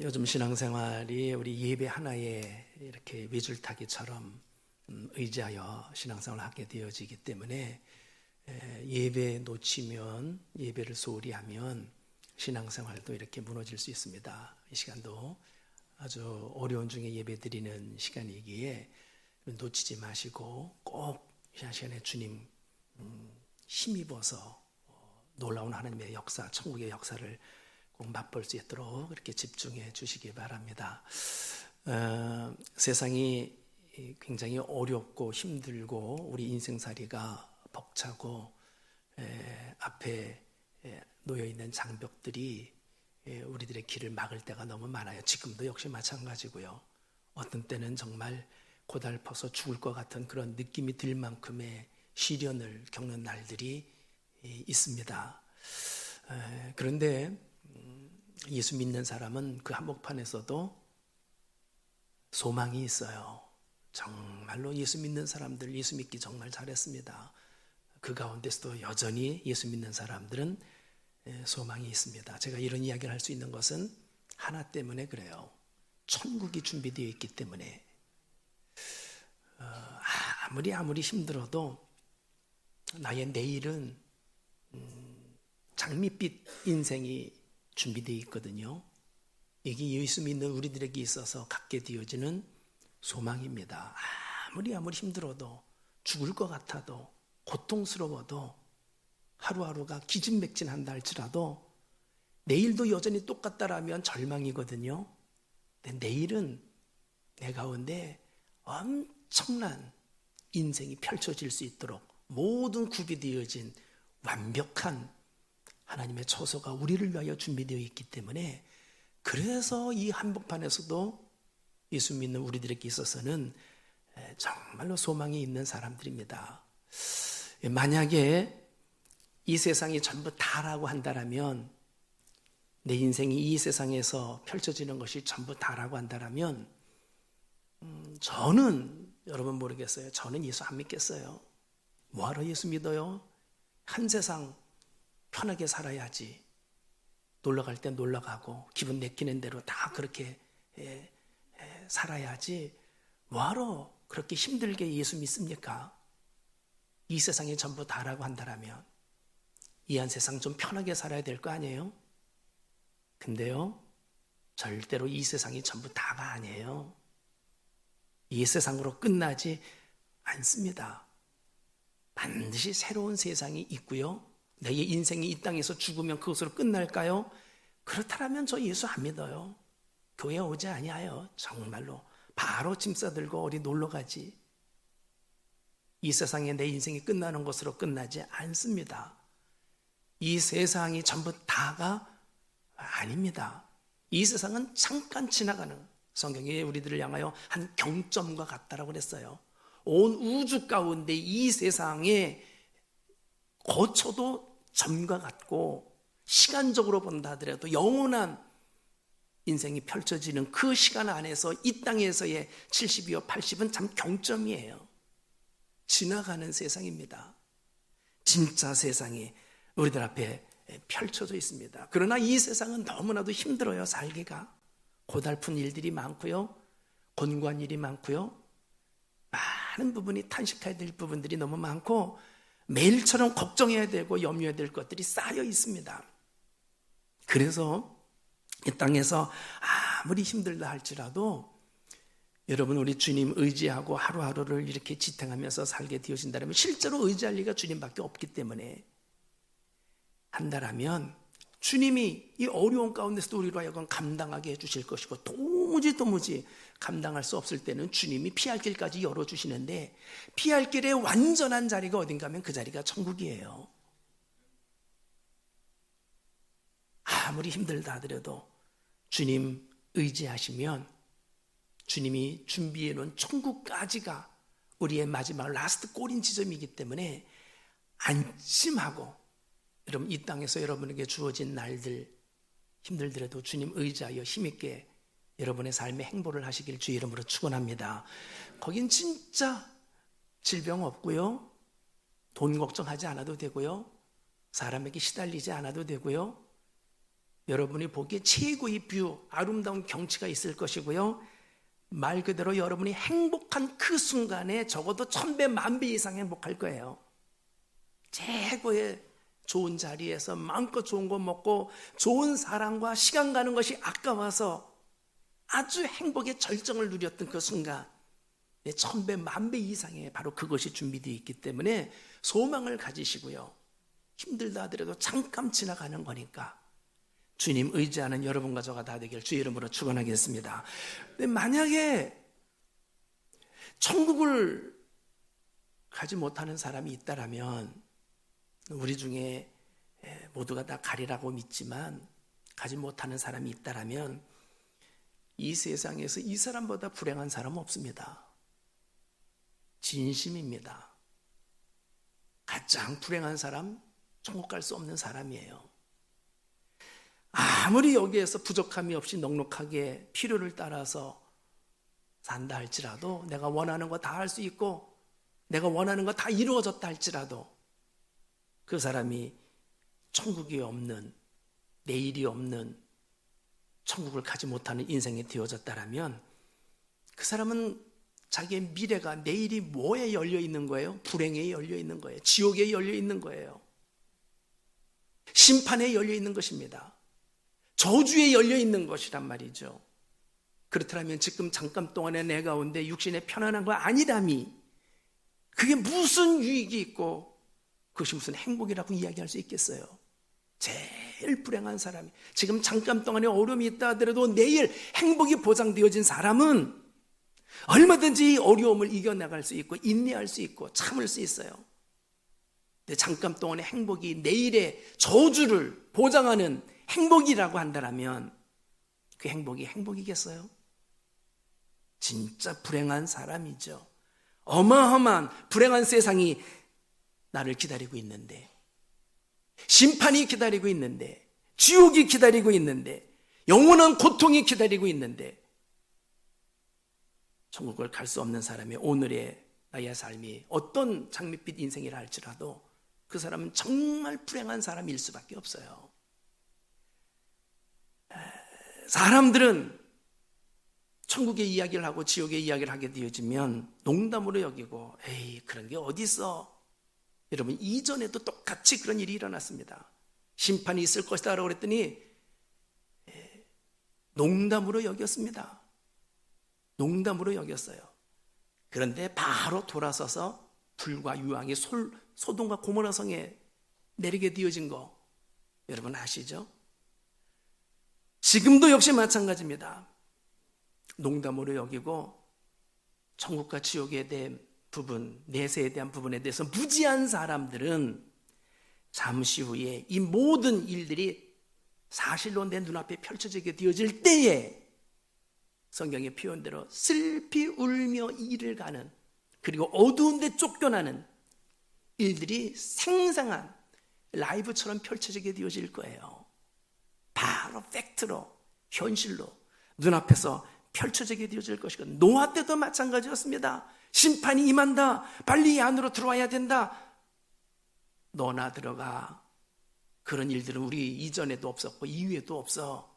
요즘 신앙생활이 우리 예배 하나에 이렇게 위줄타기처럼 의지하여 신앙생활을 하게 되어지기 때문에 예배 놓치면, 예배를 소홀히 하면 신앙생활도 이렇게 무너질 수 있습니다. 이 시간도 아주 어려운 중에 예배 드리는 시간이기에 놓치지 마시고 꼭 이 시간에 주님 힘입어서 놀라운 하나님의 역사, 천국의 역사를 꼭 맛볼 수 있도록 그렇게 집중해 주시기 바랍니다. 세상이 굉장히 어렵고 힘들고 우리 인생살이가 벅차고 앞에 놓여있는 장벽들이 우리들의 길을 막을 때가 너무 많아요. 지금도 역시 마찬가지고요. 어떤 때는 정말 고달퍼서 죽을 것 같은 그런 느낌이 들 만큼의 시련을 겪는 날들이 있습니다. 그런데 예수 믿는 사람은 그 한복판에서도 소망이 있어요. 정말로 예수 믿는 사람들, 예수 믿기 정말 잘했습니다. 그 가운데서도 여전히 예수 믿는 사람들은 소망이 있습니다. 제가 이런 이야기를 할 수 있는 것은 하나 때문에 그래요. 천국이 준비되어 있기 때문에. 아무리 힘들어도 나의 내일은 장밋빛 인생이 준비되어 있거든요. 이게 예수 믿는 우리들에게 있어서 갖게 되어지는 소망입니다. 아무리 힘들어도, 죽을 것 같아도, 고통스러워도, 하루하루가 기진맥진한다 할지라도 내일도 여전히 똑같다라면 절망이거든요. 근데 내일은 내 가운데 엄청난 인생이 펼쳐질 수 있도록 모든 구비되어진 완벽한 하나님의 처소가 우리를 위하여 준비되어 있기 때문에, 그래서 이 한복판에서도 예수 믿는 우리들에게 있어서는 정말로 소망이 있는 사람들입니다. 만약에 이 세상이 전부 다라고 한다면, 내 인생이 이 세상에서 펼쳐지는 것이 전부 다라고 한다면, 저는 여러분 모르겠어요. 저는 예수 안 믿겠어요. 뭐하러 예수 믿어요? 한 세상 편하게 살아야지. 놀러갈 땐 놀러가고 기분 내키는 대로 다 그렇게 살아야지. 뭐하러 그렇게 힘들게 예수 믿습니까? 이 세상이 전부 다라고 한다면 이 한 세상 좀 편하게 살아야 될 거 아니에요? 근데요, 절대로 이 세상이 전부 다가 아니에요. 이 세상으로 끝나지 않습니다. 반드시 새로운 세상이 있고요. 내 인생이 이 땅에서 죽으면 그것으로 끝날까요? 그렇다면 저 예수 안 믿어요. 교회 오지 아니하여 정말로 바로 짐 싸들고 어디 놀러 가지. 이 세상에 내 인생이 끝나는 것으로 끝나지 않습니다. 이 세상이 전부 다가 아닙니다. 이 세상은 잠깐 지나가는, 성경이 우리들을 향하여 한 경점과 같다라고 그랬어요. 온 우주 가운데 이 세상에 거쳐도 점과 같고, 시간적으로 본다 하더라도 영원한 인생이 펼쳐지는 그 시간 안에서 이 땅에서의 70이요 80은 참 경점이에요. 지나가는 세상입니다. 진짜 세상이 우리들 앞에 펼쳐져 있습니다. 그러나 이 세상은 너무나도 힘들어요. 살기가 고달픈 일들이 많고요, 곤고한 일이 많고요, 많은 부분이 탄식해야 될 부분들이 너무 많고, 매일처럼 걱정해야 되고 염려해야 될 것들이 쌓여 있습니다. 그래서 이 땅에서 아무리 힘들다 할지라도 여러분, 우리 주님 의지하고 하루하루를 이렇게 지탱하면서 살게 되어진다면, 실제로 의지할 리가 주님밖에 없기 때문에 한다라면 주님이 이 어려운 가운데서도 우리로 하여금 감당하게 해주실 것이고, 도무지 감당할 수 없을 때는 주님이 피할 길까지 열어주시는데, 피할 길의 완전한 자리가 어딘가 하면 그 자리가 천국이에요. 아무리 힘들다 하더라도 주님 의지하시면 주님이 준비해 놓은 천국까지가 우리의 마지막 라스트 골인 지점이기 때문에 안심하고, 여러분 이 땅에서 여러분에게 주어진 날들 힘들더라도 주님 의지하여 힘있게 여러분의 삶의 행보를 하시길 주의 이름으로 축원합니다. 거긴 진짜 질병 없고요, 돈 걱정하지 않아도 되고요, 사람에게 시달리지 않아도 되고요, 여러분이 보기에 최고의 뷰, 아름다운 경치가 있을 것이고요. 말 그대로 여러분이 행복한 그 순간에 적어도 1000배, 10,000배 이상 행복할 거예요. 최고의 좋은 자리에서 마음껏 좋은 거 먹고 좋은 사람과 시간 가는 것이 아까워서 아주 행복의 절정을 누렸던 그 순간, 1000배, 10,000배 이상의 바로 그것이 준비되어 있기 때문에 소망을 가지시고요. 힘들다 하더라도 잠깐 지나가는 거니까 주님 의지하는 여러분과 저가 다 되길 주의 이름으로 축원하겠습니다. 근데 만약에 천국을 가지 못하는 사람이 있다라면, 우리 중에 모두가 다 가리라고 믿지만 가지 못하는 사람이 있다라면, 이 세상에서 이 사람보다 불행한 사람은 없습니다. 진심입니다. 가장 불행한 사람, 천국 갈 수 없는 사람이에요. 아무리 여기에서 부족함이 없이 넉넉하게 필요를 따라서 산다 할지라도, 내가 원하는 거 다 할 수 있고 내가 원하는 거 다 이루어졌다 할지라도 그 사람이 천국이 없는, 내일이 없는, 천국을 가지 못하는 인생이 되어졌다라면, 그 사람은 자기의 미래가, 내일이 뭐에 열려 있는 거예요? 불행에 열려 있는 거예요. 지옥에 열려 있는 거예요. 심판에 열려 있는 것입니다. 저주에 열려 있는 것이란 말이죠. 그렇다면 지금 잠깐 동안에 내 가운데 육신의 편안한 거 아니라미, 그게 무슨 유익이 있고 그것이 무슨 행복이라고 이야기할 수 있겠어요? 제일 불행한 사람이, 지금 잠깐 동안에 어려움이 있다 하더라도 내일 행복이 보장되어진 사람은 얼마든지 어려움을 이겨나갈 수 있고 인내할 수 있고 참을 수 있어요. 근데 잠깐 동안의 행복이 내일의 저주를 보장하는 행복이라고 한다면 그 행복이 행복이겠어요? 진짜 불행한 사람이죠. 어마어마한 불행한 세상이 나를 기다리고 있는데, 심판이 기다리고 있는데, 지옥이 기다리고 있는데, 영원한 고통이 기다리고 있는데, 천국을 갈 수 없는 사람의 오늘의 나의 삶이 어떤 장밋빛 인생이라 할지라도 그 사람은 정말 불행한 사람일 수밖에 없어요. 사람들은 천국의 이야기를 하고 지옥의 이야기를 하게 되어지면 농담으로 여기고, 에이, 그런 게 어디 있어? 여러분, 이전에도 똑같이 그런 일이 일어났습니다. 심판이 있을 것이다 라고 그랬더니 농담으로 여겼습니다. 농담으로 여겼어요. 그런데 바로 돌아서서 불과 유황이 소돔과 고모라 성에 내리게 되어진 거 여러분 아시죠? 지금도 역시 마찬가지입니다. 농담으로 여기고 천국과 지옥에 대한 부분, 내세에 대한 부분에 대해서 무지한 사람들은 잠시 후에 이 모든 일들이 사실로 내 눈앞에 펼쳐지게 되어질 때에 성경의 표현대로 슬피 울며 이를 가는, 그리고 어두운 데 쫓겨나는 일들이 생생한 라이브처럼 펼쳐지게 되어질 거예요. 바로 팩트로, 현실로 눈앞에서 펼쳐지게 되어질 것이고, 노아 때도 마찬가지였습니다. 심판이 임한다, 빨리 이 안으로 들어와야 된다, 너나 들어가. 그런 일들은 우리 이전에도 없었고 이후에도 없어.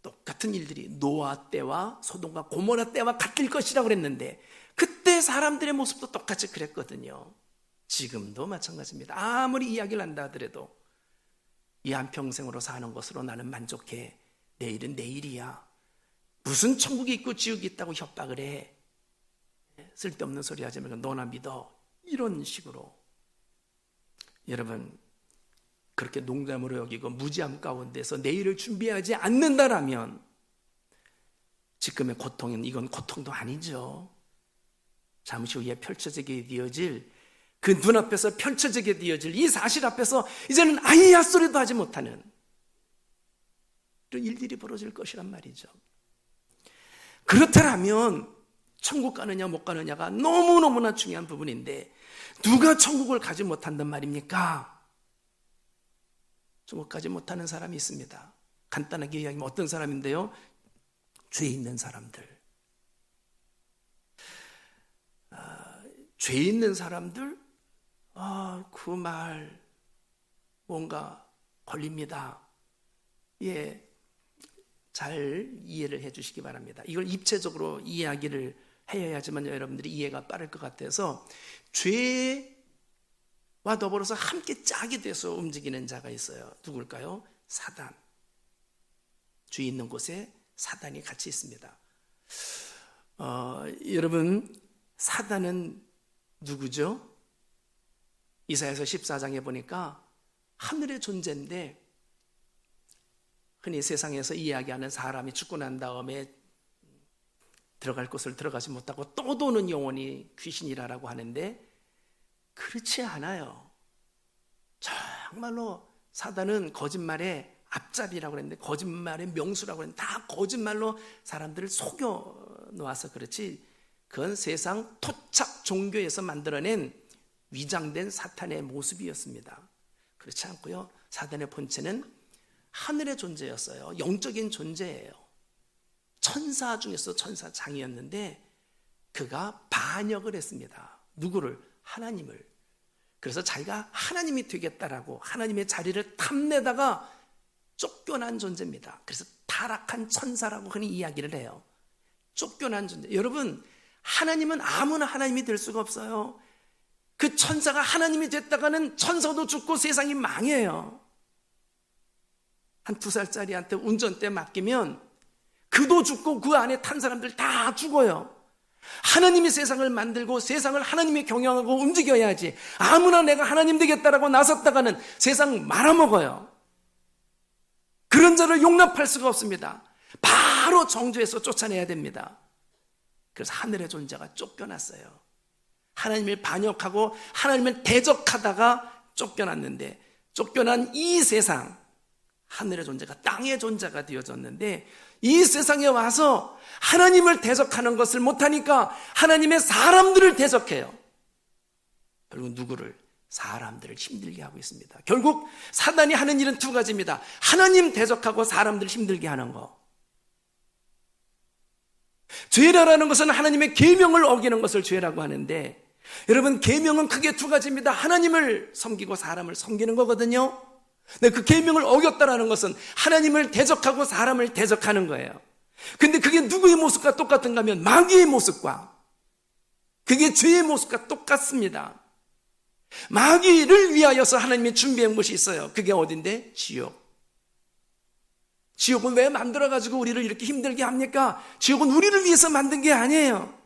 똑같은 일들이 노아 때와 소돔과 고모라 때와 같을 것이라고 그랬는데, 그때 사람들의 모습도 똑같이 그랬거든요. 지금도 마찬가지입니다. 아무리 이야기를 한다 하더라도 이 한평생으로 사는 것으로 나는 만족해, 내일은 내일이야, 무슨 천국이 있고 지옥이 있다고 협박을 해, 쓸데없는 소리 하지 말고 너나 믿어, 이런 식으로 여러분 그렇게 농담으로 여기고 무지함 가운데서 내일을 준비하지 않는다라면 지금의 고통은, 이건 고통도 아니죠. 잠시 후에 펼쳐지게 되어질, 그 눈앞에서 펼쳐지게 되어질 이 사실 앞에서 이제는 아이야 소리도 하지 못하는 이런 일들이 벌어질 것이란 말이죠. 그렇다면 천국 가느냐 못 가느냐가 너무너무나 중요한 부분인데, 누가 천국을 가지 못한단 말입니까? 천국 가지 못하는 사람이 있습니다. 간단하게 이야기하면 어떤 사람인데요? 죄 있는 사람들. 죄 있는 사람들? 그 말 뭔가 걸립니다. 예, 잘 이해를 해 주시기 바랍니다. 이걸 입체적으로 이야기를 해야지만 여러분들이 이해가 빠를 것 같아서, 죄와 더불어서 함께 짝이 돼서 움직이는 자가 있어요. 누굴까요? 사단. 죄 있는 곳에 사단이 같이 있습니다. 여러분, 사단은 누구죠? 이사야서 14장에 보니까 하늘의 존재인데, 흔히 세상에서 이야기하는 사람이 죽고 난 다음에 들어갈 곳을 들어가지 못하고 또 도는 영혼이 귀신이라고 하는데, 그렇지 않아요. 정말로 사단은 거짓말의 앞잡이라고 그랬는데, 거짓말의 명수라고 했는데, 다 거짓말로 사람들을 속여 놓아서 그렇지, 그건 세상 토착 종교에서 만들어낸 위장된 사탄의 모습이었습니다. 그렇지 않고요, 사단의 본체는 하늘의 존재였어요. 영적인 존재예요. 천사 중에서 천사장이었는데 그가 반역을 했습니다. 누구를? 하나님을. 그래서 자기가 하나님이 되겠다라고 하나님의 자리를 탐내다가 쫓겨난 존재입니다. 그래서 타락한 천사라고 흔히 이야기를 해요. 쫓겨난 존재. 여러분, 하나님은 아무나 하나님이 될 수가 없어요. 그 천사가 하나님이 됐다가는 천사도 죽고 세상이 망해요. 한 2살짜리한테 운전대 맡기면 그도 죽고 그 안에 탄 사람들 다 죽어요. 하나님이 세상을 만들고 세상을 하나님이 경영하고 움직여야지, 아무나 내가 하나님 되겠다라고 나섰다가는 세상 말아먹어요. 그런 자를 용납할 수가 없습니다. 바로 정죄해서 쫓아내야 됩니다. 그래서 하늘의 존재가 쫓겨났어요. 하나님을 반역하고 하나님을 대적하다가 쫓겨났는데, 쫓겨난 이 세상, 하늘의 존재가 땅의 존재가 되어졌는데, 이 세상에 와서 하나님을 대적하는 것을 못하니까 하나님의 사람들을 대적해요. 결국 누구를? 사람들을 힘들게 하고 있습니다. 결국 사단이 하는 일은 두 가지입니다. 하나님 대적하고 사람들을 힘들게 하는 거. 죄라는 것은 하나님의 계명을 어기는 것을 죄라고 하는데, 여러분, 계명은 크게 두 가지입니다. 하나님을 섬기고 사람을 섬기는 거거든요. 근데 그 계명을 어겼다라는 것은 하나님을 대적하고 사람을 대적하는 거예요. 근데 그게 누구의 모습과 똑같은가 하면 마귀의 모습과, 그게 죄의 모습과 똑같습니다. 마귀를 위하여서 하나님이 준비한 곳이 있어요. 그게 어딘데? 지옥. 지옥은 왜 만들어가지고 우리를 이렇게 힘들게 합니까? 지옥은 우리를 위해서 만든 게 아니에요.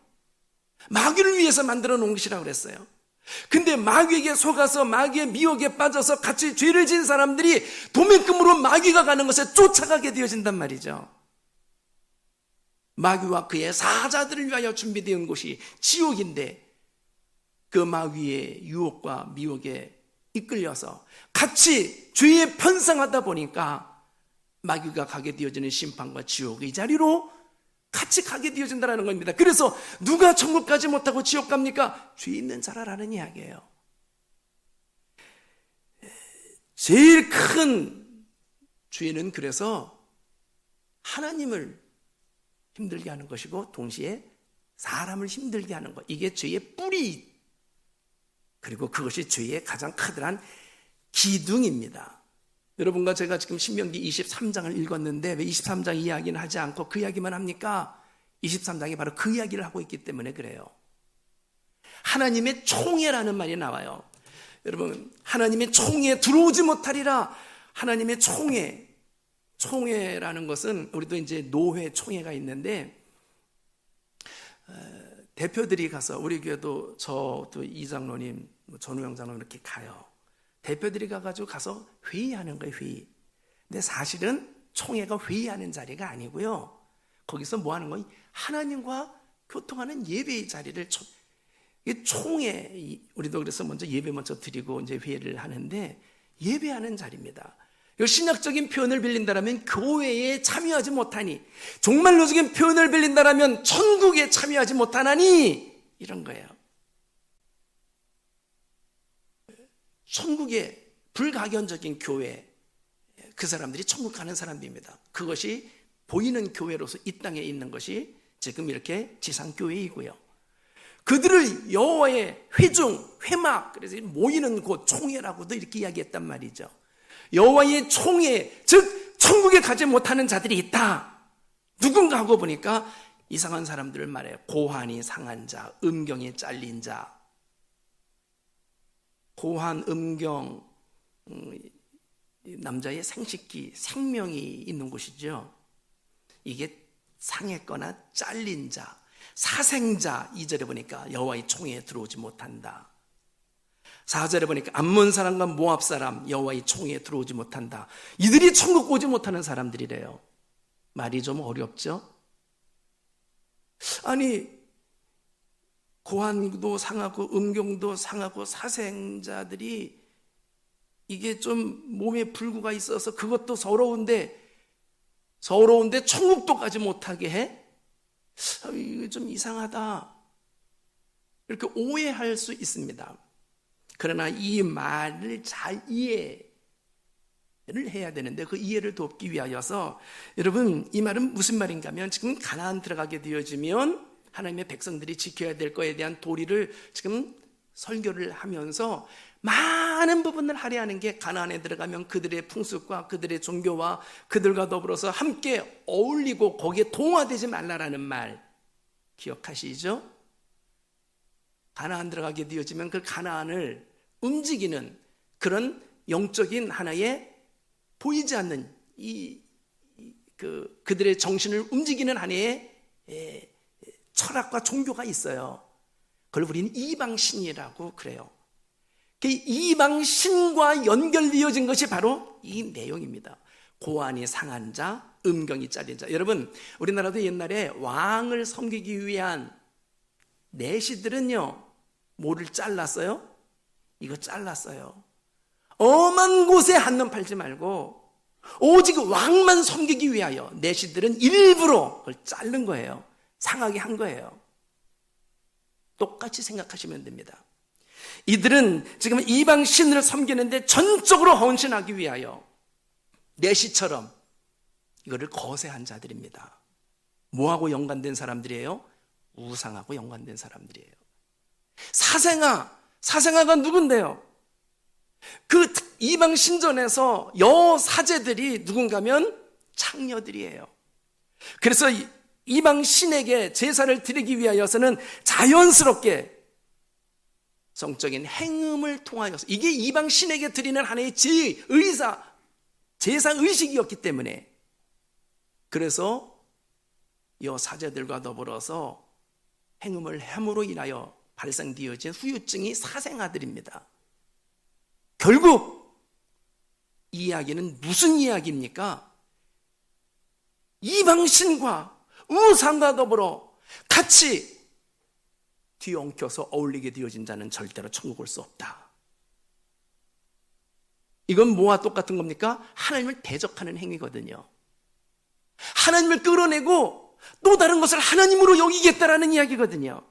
마귀를 위해서 만들어 놓은 것이라고 그랬어요. 근데 마귀에게 속아서 마귀의 미혹에 빠져서 같이 죄를 지은 사람들이 도매금으로 마귀가 가는 것에 쫓아가게 되어진단 말이죠. 마귀와 그의 사자들을 위하여 준비되어 곳이 지옥인데, 그 마귀의 유혹과 미혹에 이끌려서 같이 죄에 편성하다 보니까 마귀가 가게 되어지는 심판과 지옥의 자리로 같이 가게 되어진다는 겁니다. 그래서 누가 천국 가지 못하고 지옥 갑니까? 죄 있는 자라라는 이야기예요. 제일 큰 죄는 그래서 하나님을 힘들게 하는 것이고, 동시에 사람을 힘들게 하는 것. 이게 죄의 뿌리, 그리고 그것이 죄의 가장 커다란 기둥입니다. 여러분과 제가 지금 신명기 23장을 읽었는데 왜 23장 이야기는 하지 않고 그 이야기만 합니까? 23장이 바로 그 이야기를 하고 있기 때문에 그래요. 하나님의 총애라는 말이 나와요. 여러분, 하나님의 총애에 들어오지 못하리라. 하나님의 총애라는 것은, 우리도 이제 노회 총회가 있는데, 대표들이 가서, 우리 교회도 저도 이장로님, 전우영 장로님 이렇게 가요. 대표들이 가서 회의하는 거예요, 회의. 근데 사실은 총회가 회의하는 자리가 아니고요. 거기서 뭐 하는 거예요? 하나님과 교통하는 예배의 자리를, 총회, 우리도 그래서 먼저 예배 먼저 드리고 이제 회의를 하는데, 예배하는 자리입니다. 신학적인 표현을 빌린다면 교회에 참여하지 못하니, 종말론적인 표현을 빌린다면 천국에 참여하지 못하나니, 이런 거예요. 천국의 불가견적인 교회, 그 사람들이 천국 가는 사람들입니다. 그것이 보이는 교회로서 이 땅에 있는 것이 지금 이렇게 지상교회이고요. 그들을 여호와의 회중, 회막, 그래서 모이는 곳, 총회라고도 이렇게 이야기했단 말이죠. 여호와의 총회, 즉 천국에 가지 못하는 자들이 있다. 누군가 하고 보니까 이상한 사람들을 말해요. 고환이 상한 자, 음경이 잘린 자. 고환, 음경, 남자의 생식기, 생명이 있는 곳이죠. 이게 상했거나 잘린 자, 사생자. 2절에 보니까 여호와의 총회에 들어오지 못한다. 4절에 보니까 암몬 사람과 모압 사람, 여호와의 총회에 들어오지 못한다. 이들이 천국 오지 못하는 사람들이래요. 말이 좀 어렵죠? 아니, 고환도 상하고 음경도 상하고 사생자들이 이게 좀 몸에 불구가 있어서 그것도 서러운데 천국도 가지 못하게 해? 이거 좀 이상하다. 이렇게 오해할 수 있습니다. 그러나 이 말을 잘 이해를 해야 되는데 그 이해를 돕기 위하여서 여러분, 이 말은 무슨 말인가 하면 지금 가나안 들어가게 되어지면 하나님의 백성들이 지켜야 될 거에 대한 도리를 지금 설교를 하면서 많은 부분을 할애하는 게 가나안에 들어가면 그들의 풍습과 그들의 종교와 그들과 더불어서 함께 어울리고 거기에 동화되지 말라라는 말 기억하시죠? 가나안 들어가게 되어지면 그 가나안을 움직이는 그런 영적인 하나의 보이지 않는 그들의 정신을 움직이는 하나의 철학과 종교가 있어요. 그걸 우리는 이방신이라고 그래요. 그 이방신과 연결되어진 것이 바로 이 내용입니다. 고환이 상한 자, 음경이 잘린 자. 여러분, 우리나라도 옛날에 왕을 섬기기 위한 내시들은요, 뭐를 잘랐어요? 이거 잘랐어요. 엄한 곳에 한눈 팔지 말고 오직 왕만 섬기기 위하여 내시들은 일부러 그걸 자른 거예요. 상하게 한 거예요. 똑같이 생각하시면 됩니다. 이들은 지금 이방 신을 섬기는데 전적으로 헌신하기 위하여 내시처럼 이거를 거세한 자들입니다. 뭐하고 연관된 사람들이에요? 우상하고 연관된 사람들이에요. 사생아가 누군데요? 그 이방 신전에서 여사제들이 누군가면 창녀들이에요. 그래서 이방 신에게 제사를 드리기 위하여서는 자연스럽게 성적인 행음을 통하여서, 이게 이방 신에게 드리는 하나의 제사 의식이었기 때문에, 그래서 여사제들과 더불어서 행음을 함으로 인하여 발생되어진 후유증이 사생아들입니다. 결국 이 이야기는 무슨 이야기입니까? 이방신과 우상과 더불어 같이 뒤엉켜서 어울리게 되어진 자는 절대로 천국 올 수 없다. 이건 뭐와 똑같은 겁니까? 하나님을 대적하는 행위거든요. 하나님을 끌어내고 또 다른 것을 하나님으로 여기겠다라는 이야기거든요.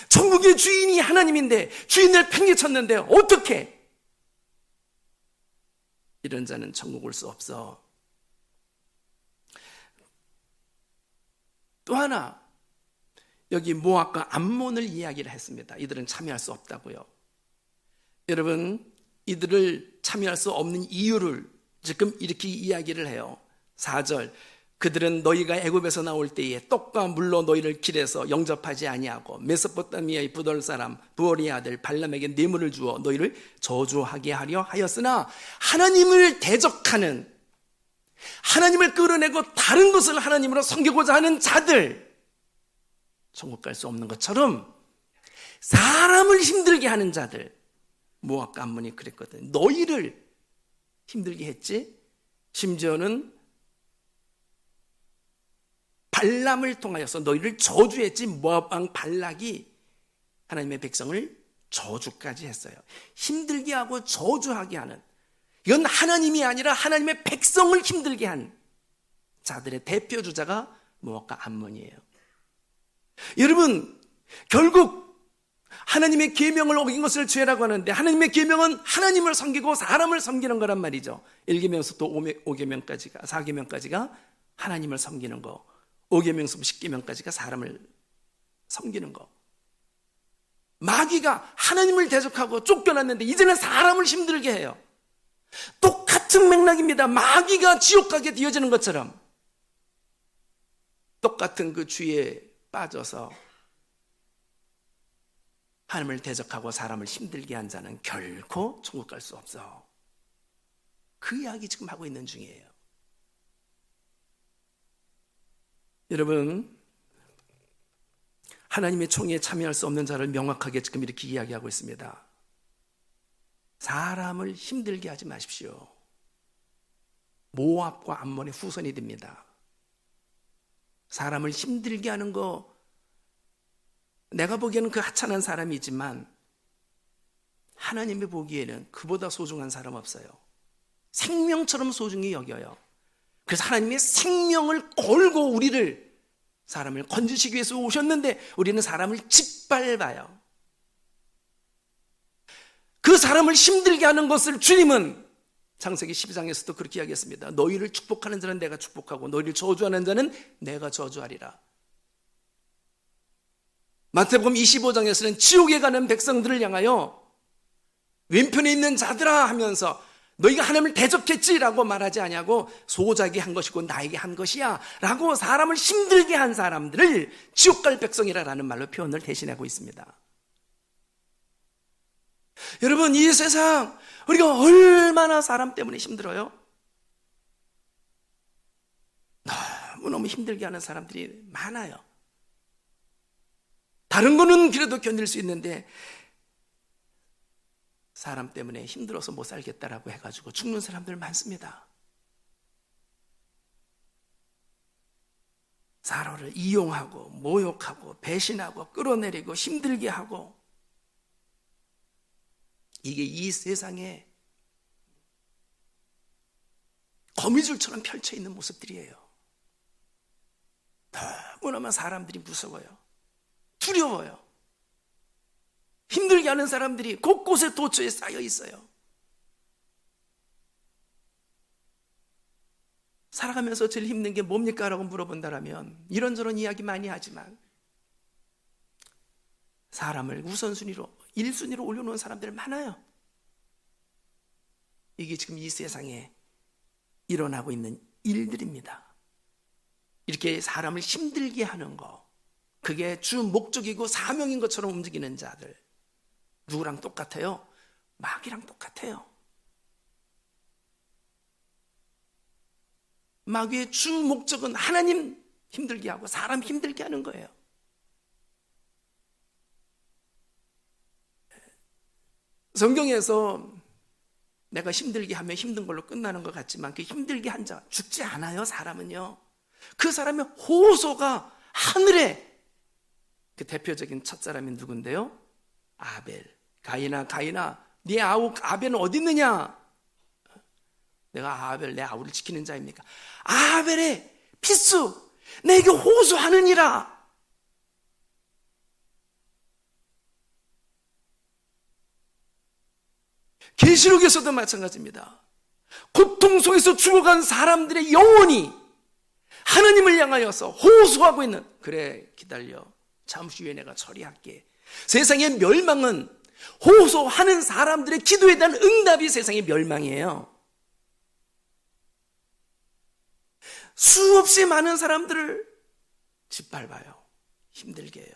천국의 주인이 하나님인데 주인을 팽개쳤는데 어떻게? 이런 자는 천국 올 수 없어. 또 하나, 여기 모압과 암몬을 이야기를 했습니다. 이들은 참여할 수 없다고요. 여러분, 이들을 참여할 수 없는 이유를 지금 이렇게 이야기를 해요. 4절, 그들은 너희가 애굽에서 나올 때에 떡과 물로 너희를 길에서 영접하지 아니하고 메소포타미아의 부돌 사람 부올의 아들 발람에게 뇌물을 주어 너희를 저주하게 하려 하였으나, 하나님을 대적하는, 하나님을 끌어내고 다른 것을 하나님으로 섬기고자 하는 자들, 천국 갈 수 없는 것처럼 사람을 힘들게 하는 자들, 모압과 암몬이 그랬거든. 너희를 힘들게 했지. 심지어는 발람을 통하여서 너희를 저주했지. 모압 왕 발락이 하나님의 백성을 저주까지 했어요. 힘들게 하고 저주하게 하는, 이건 하나님이 아니라 하나님의 백성을 힘들게 한 자들의 대표 주자가 모압과 암몬이에요. 여러분, 결국 하나님의 계명을 어긴 것을 죄라고 하는데, 하나님의 계명은 하나님을 섬기고 사람을 섬기는 거란 말이죠. 1계명서부터 5계명까지가, 4계명까지가 하나님을 섬기는 거, 5계명서부터 10계명까지가 사람을 섬기는 거. 마귀가 하나님을 대적하고 쫓겨났는데 이제는 사람을 힘들게 해요. 똑같은 똑같은 맥락입니다. 마귀가 지옥 가게 되어지는 것처럼 똑같은 그 주의에 빠져서 하나님을 대적하고 사람을 힘들게 한 자는 결코 천국 갈 수 없어. 그 이야기 지금 하고 있는 중이에요. 여러분, 하나님의 총회에 참여할 수 없는 자를 명확하게 지금 이렇게 이야기하고 있습니다. 사람을 힘들게 하지 마십시오. 모압과 암몬의 후손이 됩니다. 사람을 힘들게 하는 거, 내가 보기에는 그 하찮은 사람이지만 하나님이 보기에는 그보다 소중한 사람 없어요. 생명처럼 소중히 여겨요. 그래서 하나님의 생명을 걸고 우리를, 사람을 건지시기 위해서 오셨는데 우리는 사람을 짓밟아요. 그 사람을 힘들게 하는 것을 주님은 창세기 12장에서도 그렇게 이야기했습니다. 너희를 축복하는 자는 내가 축복하고 너희를 저주하는 자는 내가 저주하리라. 마태복음 25장에서는 지옥에 가는 백성들을 향하여 왼편에 있는 자들아 하면서 너희가 하나님을 대적했지라고 말하지 아니하고 소작이 한 것이고 나에게 한 것이야 라고 사람을 힘들게 한 사람들을 지옥 갈 백성이라는 말로 표현을 대신하고 있습니다. 여러분, 이 세상 우리가 얼마나 사람 때문에 힘들어요? 너무너무 힘들게 하는 사람들이 많아요. 다른 거는 그래도 견딜 수 있는데 사람 때문에 힘들어서 못 살겠다라고 해가지고 죽는 사람들 많습니다. 서로를 이용하고 모욕하고 배신하고 끌어내리고 힘들게 하고, 이게 이 세상에 거미줄처럼 펼쳐 있는 모습들이에요. 너무너무 사람들이 무서워요. 두려워요. 힘들게 하는 사람들이 곳곳에 도처에 쌓여 있어요. 살아가면서 제일 힘든 게 뭡니까? 라고 물어본다면 이런저런 이야기 많이 하지만 사람을 우선순위로 1순위로 올려놓은 사람들 많아요. 이게 지금 이 세상에 일어나고 있는 일들입니다. 이렇게 사람을 힘들게 하는 거, 그게 주 목적이고 사명인 것처럼 움직이는 자들, 누구랑 똑같아요? 마귀랑 똑같아요. 마귀의 주 목적은 하나님 힘들게 하고 사람 힘들게 하는 거예요. 성경에서 내가 힘들게 하면 힘든 걸로 끝나는 것 같지만 그 힘들게 한 자 죽지 않아요. 사람은요. 그 사람의 호소가 하늘에, 그 대표적인 첫사람이 누군데요? 아벨. 가인아 네 아우 아벨은 어디 있느냐? 내가 아벨, 내 아우를 지키는 자입니까? 아벨의 피수 내게 호소하느니라. 계시록에서도 마찬가지입니다. 고통 속에서 죽어간 사람들의 영혼이 하나님을 향하여서 호소하고 있는, 그래 기다려 잠시 후에 내가 처리할게. 세상의 멸망은 호소하는 사람들의 기도에 대한 응답이 세상의 멸망이에요. 수없이 많은 사람들을 짓밟아요. 힘들게 해요.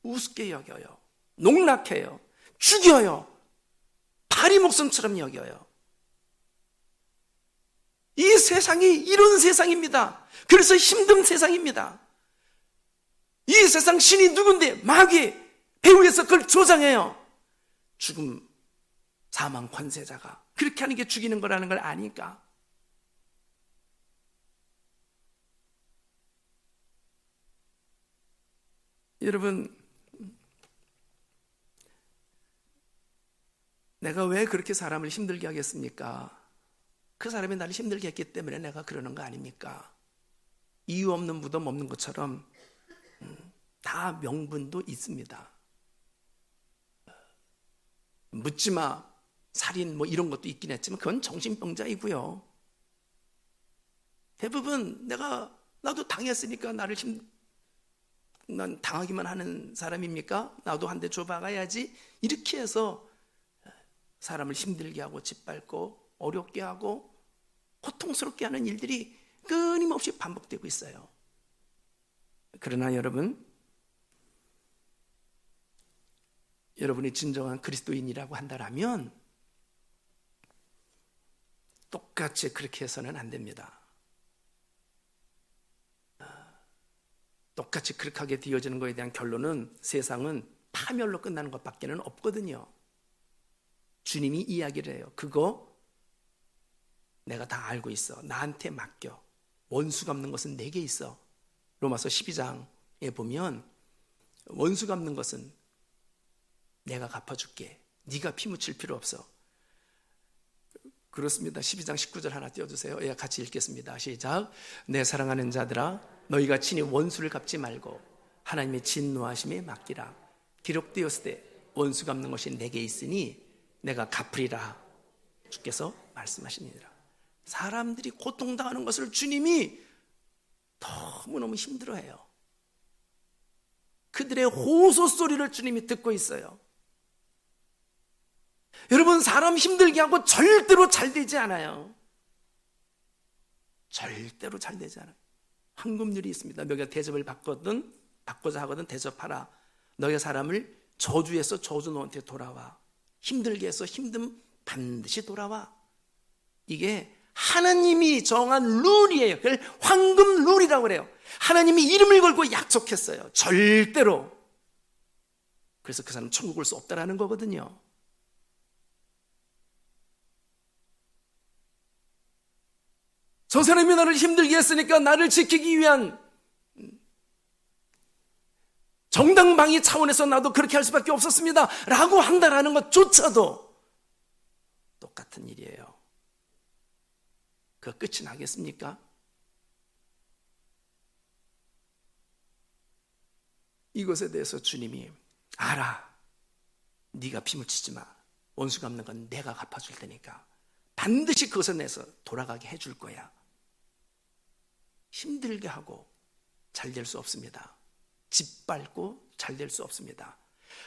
우습게 여겨요. 농락해요. 죽여요. 파리 목숨처럼 여겨요. 이 세상이 이런 세상입니다. 그래서 힘든 세상입니다. 이 세상 신이 누군데? 마귀, 배후에서 그걸 조장해요. 죽음, 사망 권세자가 그렇게 하는 게 죽이는 거라는 걸 아니까. 여러분, 내가 왜 그렇게 사람을 힘들게 하겠습니까? 그 사람이 나를 힘들게 했기 때문에 내가 그러는 거 아닙니까? 이유 없는 무덤 없는 것처럼 다 명분도 있습니다. 묻지마, 살인 뭐 이런 것도 있긴 했지만 그건 정신병자이고요. 대부분 나도 당했으니까 난 당하기만 하는 사람입니까? 나도 한 대 줘박아야지. 이렇게 해서 사람을 힘들게 하고 짓밟고 어렵게 하고 고통스럽게 하는 일들이 끊임없이 반복되고 있어요. 그러나 여러분이 진정한 그리스도인이라고 한다면 똑같이 그렇게 해서는 안 됩니다. 똑같이 그렇게 하게 되어지는 것에 대한 결론은 세상은 파멸로 끝나는 것밖에는 없거든요. 주님이 이야기를 해요. 그거 내가 다 알고 있어. 나한테 맡겨. 원수 갚는 것은 내게 있어. 로마서 12장에 보면 원수 갚는 것은 내가 갚아줄게. 네가 피 묻힐 필요 없어. 그렇습니다. 12장 19절 하나 띄워주세요. 예, 같이 읽겠습니다. 시작. 내 사랑하는 자들아, 너희가 친히 원수를 갚지 말고 하나님의 진노하심에 맡기라. 기록되었을 때 원수 갚는 것이 내게 있으니 내가 갚으리라. 주께서 말씀하시니라. 사람들이 고통당하는 것을 주님이 너무너무 힘들어해요. 그들의 호소 소리를 주님이 듣고 있어요. 여러분, 사람 힘들게 하고 절대로 잘 되지 않아요. 절대로 잘 되지 않아요. 황금률이 있습니다. 너희가 대접을 받고자 하거든 대접하라. 너희가 사람을 저주해서 저주 너한테 돌아와. 힘들게 해서 힘듦 반드시 돌아와. 이게 하나님이 정한 룰이에요. 그걸 황금 룰이라고 그래요. 하나님이 이름을 걸고 약속했어요. 절대로. 그래서 그 사람 천국 올 수 없다라는 거거든요. 저 사람이 나를 힘들게 했으니까 나를 지키기 위한 정당방위 차원에서 나도 그렇게 할 수밖에 없었습니다 라고 한다라는 것조차도 똑같은 일이에요. 그 끝이 나겠습니까? 이것에 대해서 주님이 알아. 네가 피 묻히지 마. 원수 갚는 건 내가 갚아줄 테니까 반드시 그것을 내서 돌아가게 해줄 거야. 힘들게 하고 잘 될 수 없습니다. 짓밟고 잘 될 수 없습니다.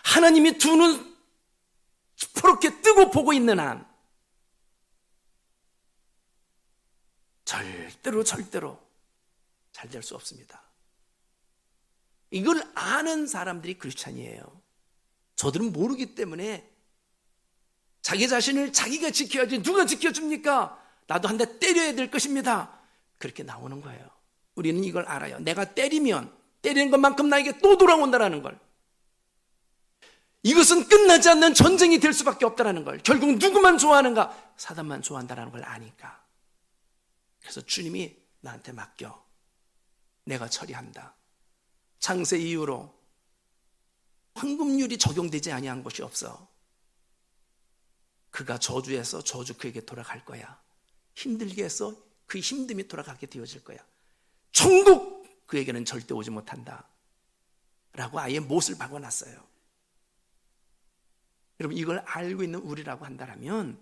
하나님이 두 눈 시퍼렇게 뜨고 보고 있는 한 절대로 잘 될 수 없습니다. 이걸 아는 사람들이 크리스찬이에요. 저들은 모르기 때문에 자기 자신을 자기가 지켜야지 누가 지켜줍니까? 나도 한 대 때려야 될 것입니다. 그렇게 나오는 거예요. 우리는 이걸 알아요. 내가 때리면 때리는 것만큼 나에게 또 돌아온다는 걸. 이것은 끝나지 않는 전쟁이 될 수밖에 없다는 걸. 결국 누구만 좋아하는가? 사단만 좋아한다는 걸 아니까. 그래서 주님이 나한테 맡겨. 내가 처리한다. 창세 이후로 황금률이 적용되지 아니한 것이 없어. 그가 저주해서 저주 그에게 돌아갈 거야. 힘들게 해서 그 힘듦이 돌아가게 되어질 거야. 천국 그에게는 절대 오지 못한다 라고 아예 못을 박아놨어요. 여러분, 이걸 알고 있는 우리라고 한다면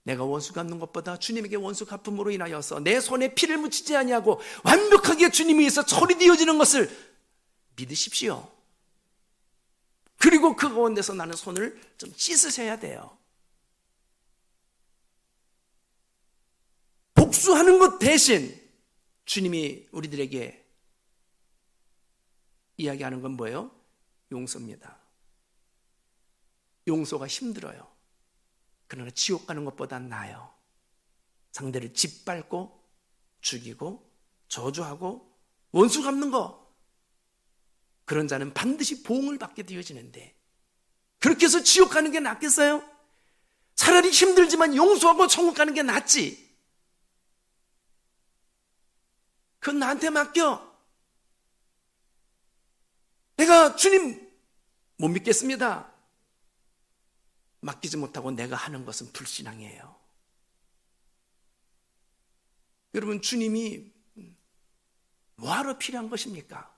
내가 원수 갚는 것보다 주님에게 원수 갚음으로 인하여서 내 손에 피를 묻히지 아니하고 완벽하게 주님이 있어 처리되어지는 것을 믿으십시오. 그리고 그 가운데서 나는 손을 좀 씻으셔야 돼요. 복수하는 것 대신 주님이 우리들에게 이야기하는 건 뭐예요? 용서입니다. 용서가 힘들어요. 그러나 지옥 가는 것보단 나아요. 상대를 짓밟고 죽이고 저주하고 원수 갚는 거, 그런 자는 반드시 보응을 받게 되어지는데 그렇게 해서 지옥 가는 게 낫겠어요? 차라리 힘들지만 용서하고 천국 가는 게 낫지. 그건 나한테 맡겨. 내가 주님 못 믿겠습니다. 맡기지 못하고 내가 하는 것은 불신앙이에요. 여러분, 주님이 뭐하러 필요한 것입니까?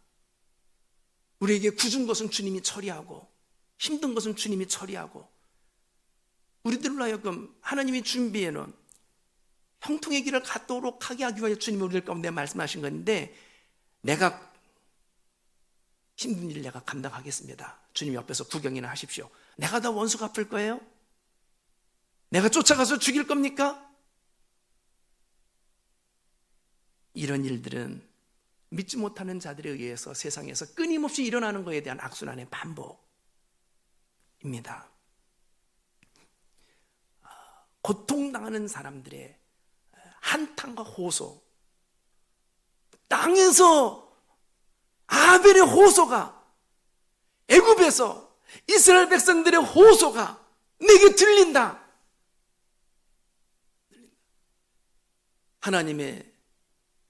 우리에게 굳은 것은 주님이 처리하고 힘든 것은 주님이 처리하고, 우리들로 하여금 하나님이 준비해놓은 형통의 길을 갖도록 하게 하기 위하여 주님이 우리들 가운데 말씀하신 건데, 내가 힘든 일을 내가 감당하겠습니다. 주님 옆에서 구경이나 하십시오. 내가 다 원수 갚을 거예요? 내가 쫓아가서 죽일 겁니까? 이런 일들은 믿지 못하는 자들에 의해서 세상에서 끊임없이 일어나는 것에 대한 악순환의 반복입니다. 고통당하는 사람들의 한탄과 호소, 땅에서 아벨의 호소가, 애굽에서 이스라엘 백성들의 호소가 내게 들린다. 하나님의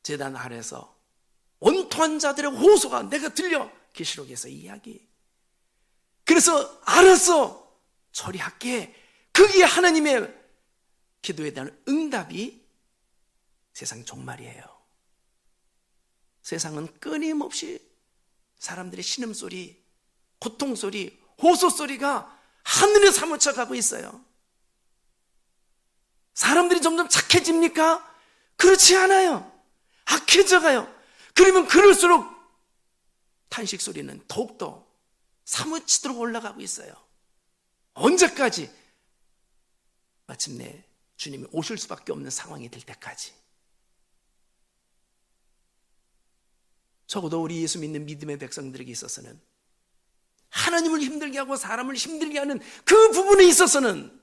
제단 아래서 원통한 자들의 호소가 내가 들려. 계시록에서 이야기. 그래서 알았어, 처리할게. 그게 하나님의 기도에 대한 응답이 세상 종말이에요. 세상은 끊임없이 사람들의 신음소리, 고통소리, 호소소리가 하늘에 사무쳐가고 있어요. 사람들이 점점 착해집니까? 그렇지 않아요. 악해져가요. 그러면 그럴수록 탄식 소리는 더욱더 사무치도록 올라가고 있어요. 언제까지? 마침내 주님이 오실 수밖에 없는 상황이 될 때까지. 적어도 우리 예수 믿는 믿음의 백성들에게 있어서는, 하나님을 힘들게 하고 사람을 힘들게 하는 그 부분에 있어서는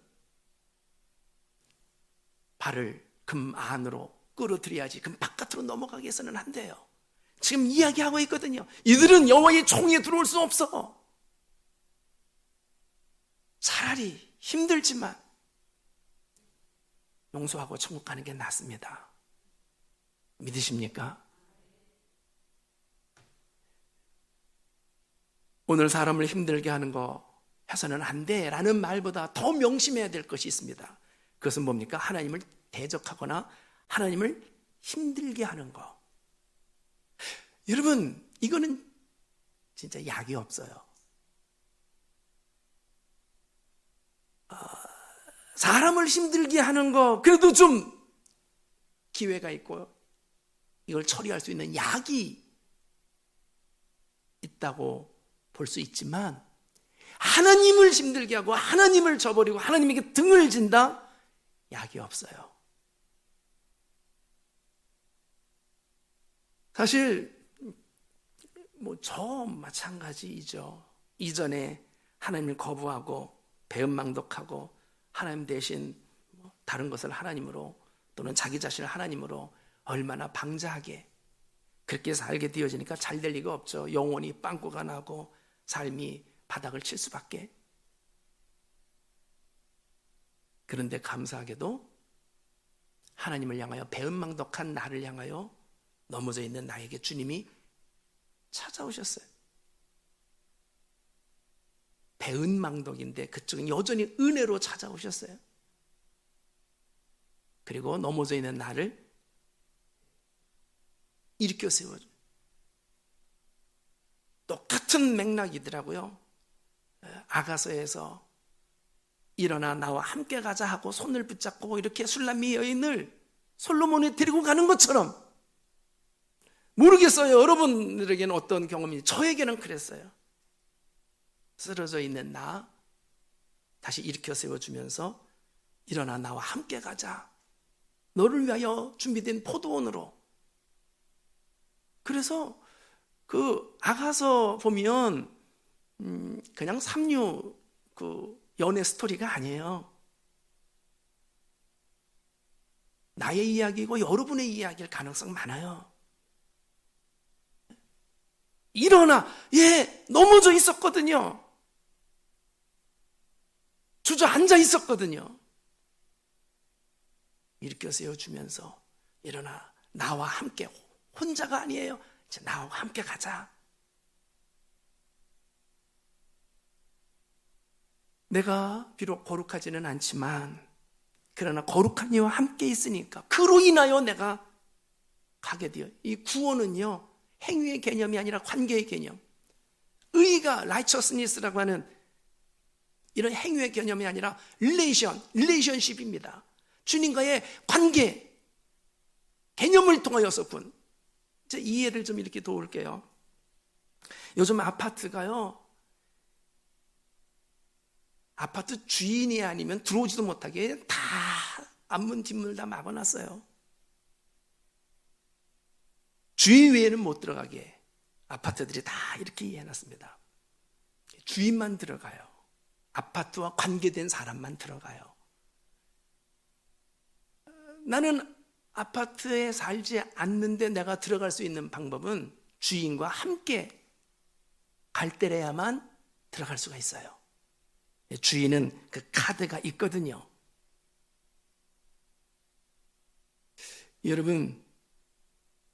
발을 금 안으로 끌어들여야지 금 바깥으로 넘어가게 해서는 안 돼요. 지금 이야기하고 있거든요. 이들은 여호와의 총에 들어올 수 없어. 차라리 힘들지만 용서하고 천국 가는 게 낫습니다. 믿으십니까? 오늘 사람을 힘들게 하는 거 해서는 안 돼 라는 말보다 더 명심해야 될 것이 있습니다. 그것은 뭡니까? 하나님을 대적하거나 하나님을 힘들게 하는 거. 여러분, 이거는 진짜 약이 없어요. 사람을 힘들게 하는 거 그래도 좀 기회가 있고 이걸 처리할 수 있는 약이 있다고 볼 수 있지만, 하나님을 힘들게 하고 하나님을 저버리고 하나님에게 등을 진다? 약이 없어요. 사실 저 마찬가지이죠. 이전에 하나님을 거부하고 배은망덕하고 하나님 대신 다른 것을 하나님으로 또는 자기 자신을 하나님으로 얼마나 방자하게 그렇게 살게 되어지니까 잘 될 리가 없죠. 영혼이 빵꾸가 나고 삶이 바닥을 칠 수밖에. 그런데 감사하게도 하나님을 향하여 배은망덕한 나를 향하여 넘어져 있는 나에게 주님이 찾아오셨어요. 배은망덕인데 그쪽은 여전히 은혜로 찾아오셨어요. 그리고 넘어져 있는 나를 일으켜 세워줘. 똑같은 맥락이더라고요. 아가서에서 일어나 나와 함께 가자 하고 손을 붙잡고 이렇게 술람미 여인을 솔로몬이 데리고 가는 것처럼, 모르겠어요. 여러분들에게는 어떤 경험인지. 저에게는 그랬어요. 쓰러져 있는 나 다시 일으켜 세워주면서 일어나 나와 함께 가자. 너를 위하여 준비된 포도원으로. 그래서 그 아가서 보면 그냥 삼류 그 연애 스토리가 아니에요. 나의 이야기고 여러분의 이야기일 가능성 많아요. 일어나, 넘어져 있었거든요. 주저앉아 있었거든요. 일으켜 세워주면서 일어나 나와 함께, 혼자가 아니에요. 나와 함께 가자. 내가 비록 거룩하지는 않지만 그러나 거룩한 이와 함께 있으니까 그로 인하여 내가 가게 돼요. 이 구원은요, 행위의 개념이 아니라 관계의 개념. 의가 righteousness라고 하는 이런 행위의 개념이 아니라 relationship입니다. 주님과의 관계, 개념을 통하여서군. 이해를 좀 이렇게 도울게요. 요즘 아파트가요, 아파트 주인이 아니면 들어오지도 못하게 다 앞문 뒷문을 다 막아놨어요. 주인 외에는 못 들어가게 아파트들이 다 이렇게 해놨습니다. 주인만 들어가요. 아파트와 관계된 사람만 들어가요. 나는 아파트에 살지 않는데 내가 들어갈 수 있는 방법은 주인과 함께 갈대래야만 들어갈 수가 있어요. 주인은 그 카드가 있거든요. 여러분,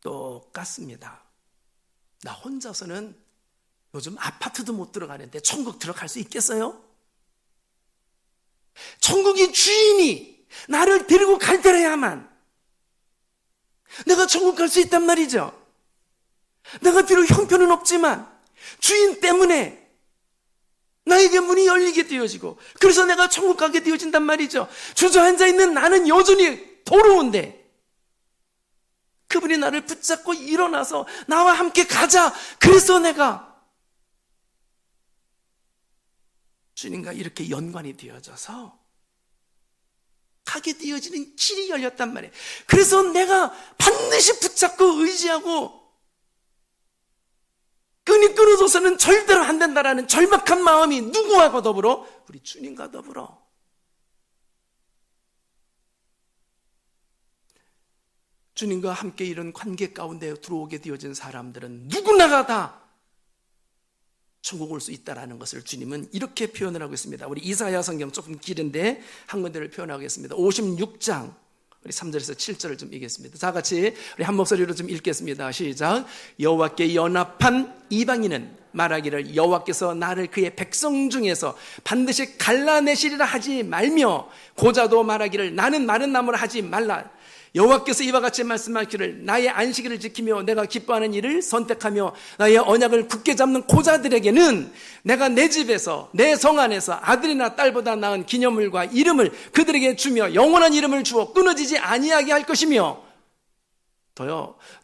똑같습니다. 나 혼자서는 요즘 아파트도 못 들어가는데 천국 들어갈 수 있겠어요? 천국의 주인이 나를 데리고 갈대래야만 내가 천국 갈 수 있단 말이죠. 내가 비록 형편은 없지만 주인 때문에 나에게 문이 열리게 되어지고, 그래서 내가 천국 가게 되어진단 말이죠. 주저앉아 있는 나는 여전히 더러운데 그분이 나를 붙잡고 일어나서 나와 함께 가자. 그래서 내가 주님과 이렇게 연관이 되어져서 가게 되어지는 길이 열렸단 말이에요. 그래서 내가 반드시 붙잡고 의지하고 끈이 끊어져서는 절대로 안 된다라는 절박한 마음이 누구하고 더불어? 우리 주님과 더불어. 주님과 함께 이런 관계 가운데 들어오게 되어진 사람들은 누구나가 다 천국 올 수 있다는 것을 주님은 이렇게 표현을 하고 있습니다. 우리 이사야 성경 조금 길은데 한 군데를 표현하겠습니다. 56장 우리 3절에서 7절을 좀 읽겠습니다. 자, 같이 우리 한 목소리로 좀 읽겠습니다. 시작. 여호와께 연합한 이방인은 말하기를 여호와께서 나를 그의 백성 중에서 반드시 갈라내시리라 하지 말며, 고자도 말하기를 나는 마른 나무라 하지 말라. 여호와께서 이와 같이 말씀하기를 나의 안식일을 지키며 내가 기뻐하는 일을 선택하며 나의 언약을 굳게 잡는 고자들에게는 내가 내 집에서 내 성 안에서 아들이나 딸보다 나은 기념물과 이름을 그들에게 주며 영원한 이름을 주어 끊어지지 아니하게 할 것이며,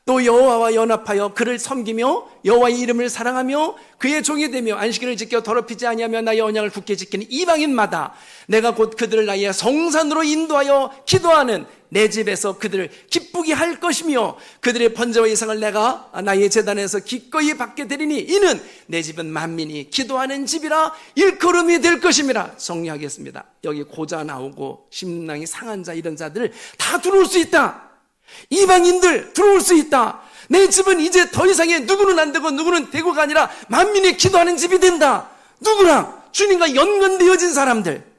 또 여호와와 연합하여 그를 섬기며 여호와의 이름을 사랑하며 그의 종이 되며 안식일을 지켜 더럽히지 아니하며 나의 언약을 굳게 지키는 이방인마다 내가 곧 그들을 나의 성산으로 인도하여 기도하는 내 집에서 그들을 기쁘게 할 것이며 그들의 번제와 예상을 내가 나의 제단에서 기꺼이 받게 되리니 이는 내 집은 만민이 기도하는 집이라 일컬음이 될 것임이라. 정리하겠습니다. 여기 고자 나오고 심랑이 상한 자 이런 자들 다 들어올 수 있다. 이방인들 들어올 수 있다. 내 집은 이제 더 이상의 누구는 안 되고 누구는 되고가 아니라 만민이 기도하는 집이 된다. 누구랑? 주님과 연관되어진 사람들.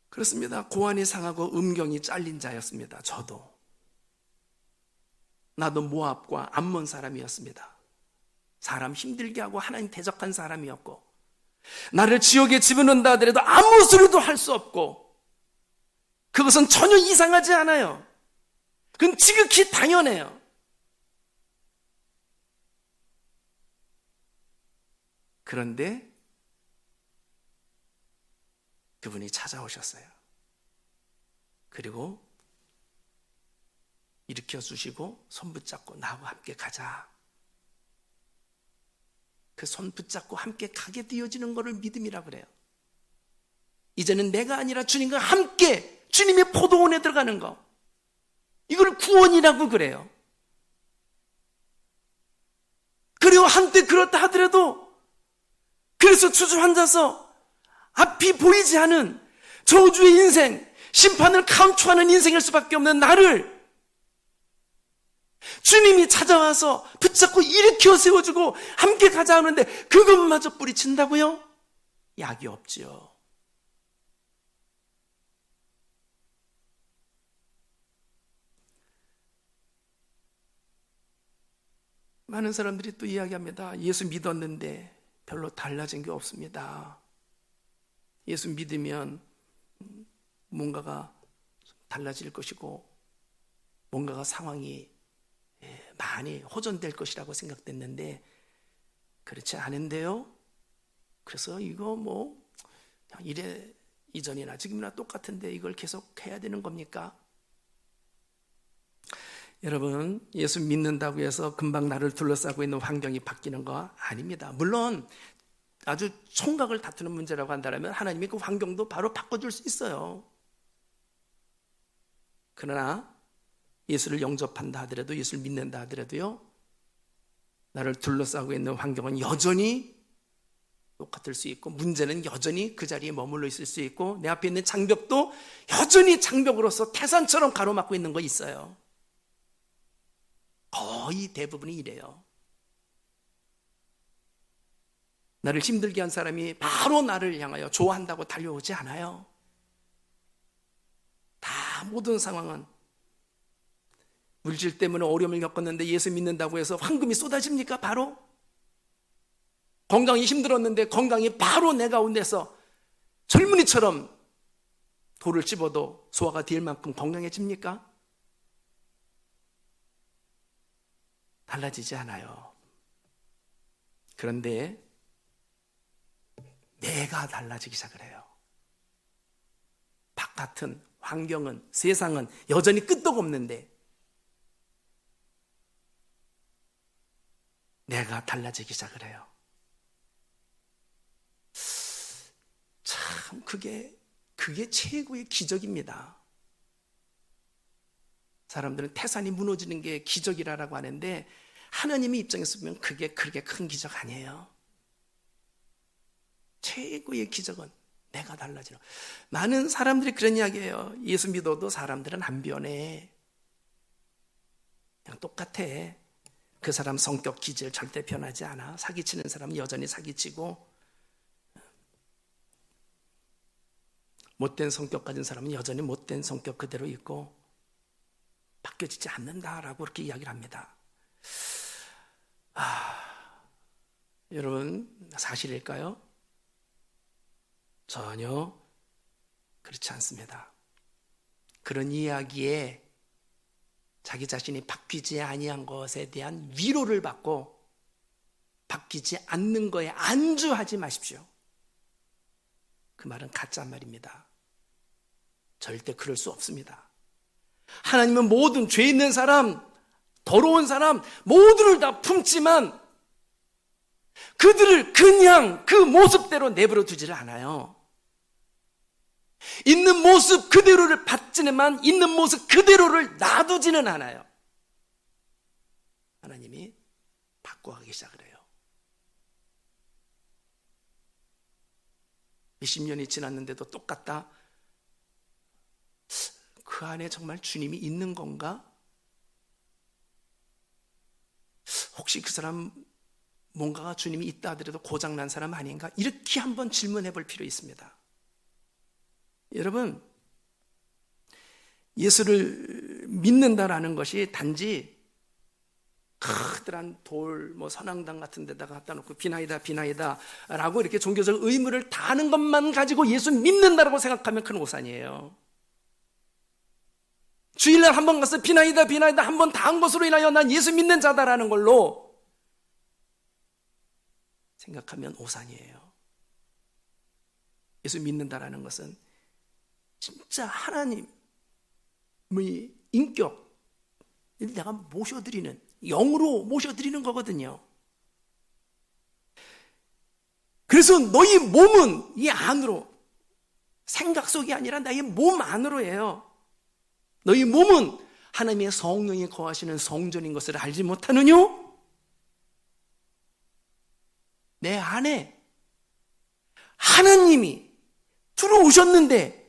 그렇습니다. 고안이 상하고 음경이 잘린 자였습니다. 나도 모압과 암몬 사람이었습니다. 사람 힘들게 하고 하나님 대적한 사람이었고, 나를 지옥에 집어넣는다 하더라도 아무 소리도 할 수 없고, 그것은 전혀 이상하지 않아요. 그건 지극히 당연해요. 그런데 그분이 찾아오셨어요. 그리고 일으켜 주시고 손 붙잡고 나와 함께 가자. 그 손 붙잡고 함께 가게 되어지는 것을 믿음이라고 그래요. 이제는 내가 아니라 주님과 함께 주님의 포도원에 들어가는 거, 이걸 구원이라고 그래요. 그리고 한때 그렇다 하더라도 그래서 주저앉아서 앞이 보이지 않은 저주의 인생, 심판을 감추하는 인생일 수밖에 없는 나를 주님이 찾아와서 붙잡고 일으켜 세워주고 함께 가자 하는데 그것마저 뿌리친다고요? 약이 없지요. 많은 사람들이 또 이야기합니다. 예수 믿었는데 별로 달라진 게 없습니다. 예수 믿으면 뭔가가 달라질 것이고 뭔가가 상황이 많이 호전될 것이라고 생각됐는데 그렇지 않은데요. 그래서 이거 그냥 이래 이전이나 지금이나 똑같은데 이걸 계속 해야 되는 겁니까? 여러분, 예수 믿는다고 해서 금방 나를 둘러싸고 있는 환경이 바뀌는 거 아닙니다. 물론 아주 총각을 다투는 문제라고 한다면 하나님이 그 환경도 바로 바꿔줄 수 있어요. 그러나 예수를 영접한다 하더라도, 예수를 믿는다 하더라도요, 나를 둘러싸고 있는 환경은 여전히 똑같을 수 있고, 문제는 여전히 그 자리에 머물러 있을 수 있고, 내 앞에 있는 장벽도 여전히 장벽으로서 태산처럼 가로막고 있는 거 있어요. 거의 대부분이 이래요. 나를 힘들게 한 사람이 바로 나를 향하여 좋아한다고 달려오지 않아요. 다 모든 상황은 물질 때문에 어려움을 겪었는데 예수 믿는다고 해서 황금이 쏟아집니까? 바로? 건강이 힘들었는데 건강이 바로 내 가운데서 젊은이처럼 돌을 찝어도 소화가 될 만큼 건강해집니까? 달라지지 않아요. 그런데 내가 달라지기 시작을 해요. 바깥은, 환경은, 세상은 여전히 끄떡없는데 내가 달라지기 시작을 해요. 참 그게 최고의 기적입니다. 사람들은 태산이 무너지는 게 기적이라고 하는데 하나님의 입장에서 보면 그게 그렇게 큰 기적 아니에요. 최고의 기적은 내가 달라지는. 많은 사람들이 그런 이야기해요. 예수 믿어도 사람들은 안 변해. 그냥 똑같아. 그 사람 성격 기질 절대 변하지 않아. 사기치는 사람은 여전히 사기치고, 못된 성격 가진 사람은 여전히 못된 성격 그대로 있고 바뀌어지지 않는다라고 그렇게 이야기를 합니다. 여러분, 사실일까요? 전혀 그렇지 않습니다. 그런 이야기에 자기 자신이 바뀌지 아니한 것에 대한 위로를 받고 바뀌지 않는 거에 안주하지 마십시오. 그 말은 가짜 말입니다. 절대 그럴 수 없습니다. 하나님은 모든 죄 있는 사람, 더러운 사람 모두를 다 품지만 그들을 그냥 그 모습대로 내버려 두지를 않아요. 있는 모습 그대로를 받지만 있는 모습 그대로를 놔두지는 않아요. 하나님이 바꿔가기 시작을 해요. 몇십 년이 지났는데도 똑같다? 그 안에 정말 주님이 있는 건가? 혹시 그 사람 뭔가가 주님이 있다 하더라도 고장난 사람 아닌가? 이렇게 한번 질문해 볼 필요 있습니다. 여러분, 예수를 믿는다라는 것이 단지 커다란 돌, 선앙당 같은 데다가 갖다 놓고 비나이다 라고 이렇게 종교적 의무를 다하는 것만 가지고 예수 믿는다라고 생각하면 큰 오산이에요. 주일날 한 번 가서 비나이다 한 번 다 한 것으로 인하여 난 예수 믿는 자다라는 걸로 생각하면 오산이에요. 예수 믿는다라는 것은 진짜 하나님의 인격을 내가 모셔드리는, 영으로 모셔드리는 거거든요. 그래서 너희 몸은 이 안으로, 생각 속이 아니라 나의 몸 안으로예요. 너희 몸은 하나님의 성령이 거하시는 성전인 것을 알지 못하느냐? 내 안에 하나님이 들어오셨는데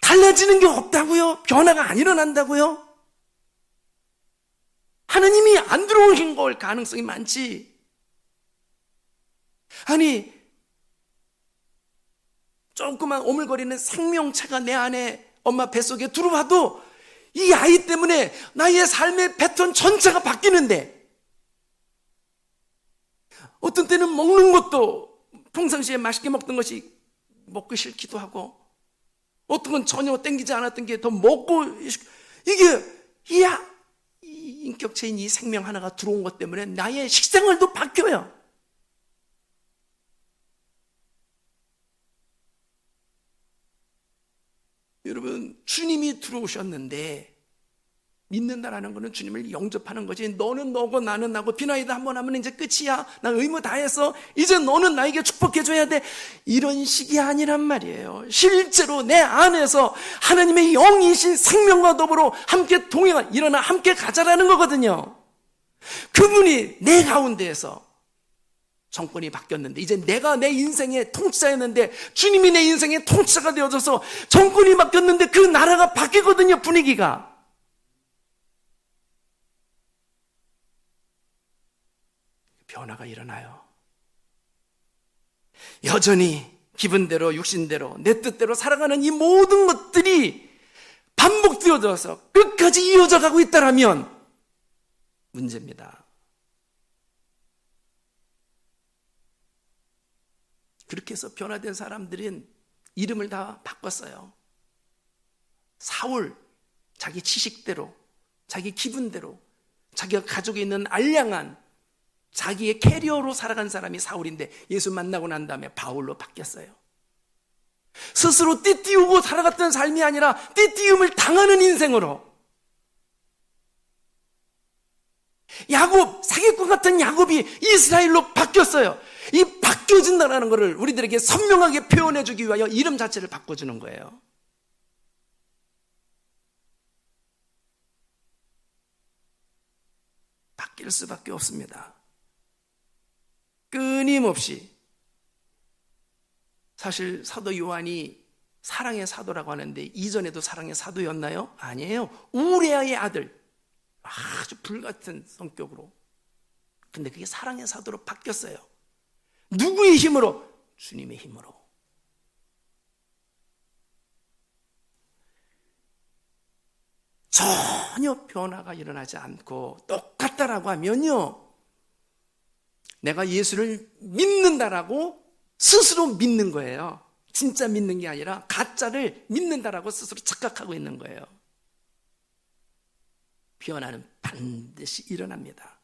달라지는 게 없다고요? 변화가 안 일어난다고요? 하나님이 안 들어오신 걸 가능성이 많지. 아니, 조그만 오물거리는 생명체가 내 안에 엄마 뱃속에 들어와도 이 아이 때문에 나의 삶의 패턴 전체가 바뀌는데, 어떤 때는 먹는 것도 평상시에 맛있게 먹던 것이 먹기 싫기도 하고, 어떤 건 전혀 땡기지 않았던 게 더 먹고, 이게 이 인격체인 이 생명 하나가 들어온 것 때문에 나의 식생활도 바뀌어요. 여러분, 주님이 들어오셨는데 믿는다라는 것은 주님을 영접하는 거지. 너는 너고 나는 나고 비나이다 한 번 하면 이제 끝이야. 나 의무 다 했어. 이제 너는 나에게 축복해줘야 돼. 이런 식이 아니란 말이에요. 실제로 내 안에서 하나님의 영이신 생명과 더불어 함께 동행하, 일어나 함께 가자라는 거거든요. 그분이 내 가운데에서 정권이 바뀌었는데 이제 내가 내 인생의 통치자였는데 주님이 내 인생의 통치자가 되어져서 정권이 바뀌었는데 그 나라가 바뀌거든요. 분위기가. 변화가 일어나요. 여전히 기분대로 육신대로 내 뜻대로 살아가는 이 모든 것들이 반복되어져서 끝까지 이어져 가고 있다면 문제입니다. 그렇게 해서 변화된 사람들은 이름을 다 바꿨어요. 사울, 자기 지식대로, 자기 기분대로, 자기가 가지고 있는 알량한 자기의 캐리어로 살아간 사람이 사울인데 예수 만나고 난 다음에 바울로 바뀌었어요. 스스로 띠띠우고 살아갔던 삶이 아니라 띠띠움을 당하는 인생으로. 야곱, 사기꾼 같은 야곱이 이스라엘로 바뀌었어요. 이 바뀌어진다는 것을 우리들에게 선명하게 표현해 주기 위하여 이름 자체를 바꿔주는 거예요. 바뀔 수밖에 없습니다. 끊임없이. 사실 사도 요한이 사랑의 사도라고 하는데 이전에도 사랑의 사도였나요? 아니에요. 우레아의 아들, 아주 불같은 성격으로. 근데 그게 사랑의 사도로 바뀌었어요. 누구의 힘으로? 주님의 힘으로. 전혀 변화가 일어나지 않고 똑같다라고 하면요, 내가 예수를 믿는다라고 스스로 믿는 거예요. 진짜 믿는 게 아니라 가짜를 믿는다라고 스스로 착각하고 있는 거예요. 변화는 반드시 일어납니다.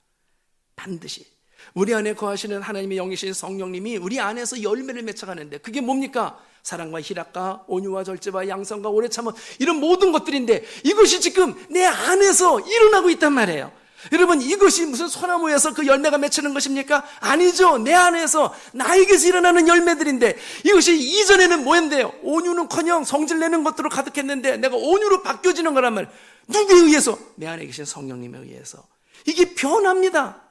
반드시. 우리 안에 거하시는 하나님의 영이신 성령님이 우리 안에서 열매를 맺혀가는데 그게 뭡니까? 사랑과 희락과 온유와 절제와 양성과 오래 참음, 이런 모든 것들인데 이것이 지금 내 안에서 일어나고 있단 말이에요. 여러분, 이것이 무슨 소나무에서 그 열매가 맺히는 것입니까? 아니죠. 내 안에서 나에게서 일어나는 열매들인데 이것이 이전에는 뭐였는데요? 온유는커녕 성질내는 것들로 가득했는데 내가 온유로 바뀌어지는 거란 말이에요. 누구에 의해서? 내 안에 계신 성령님에 의해서. 이게 변합니다.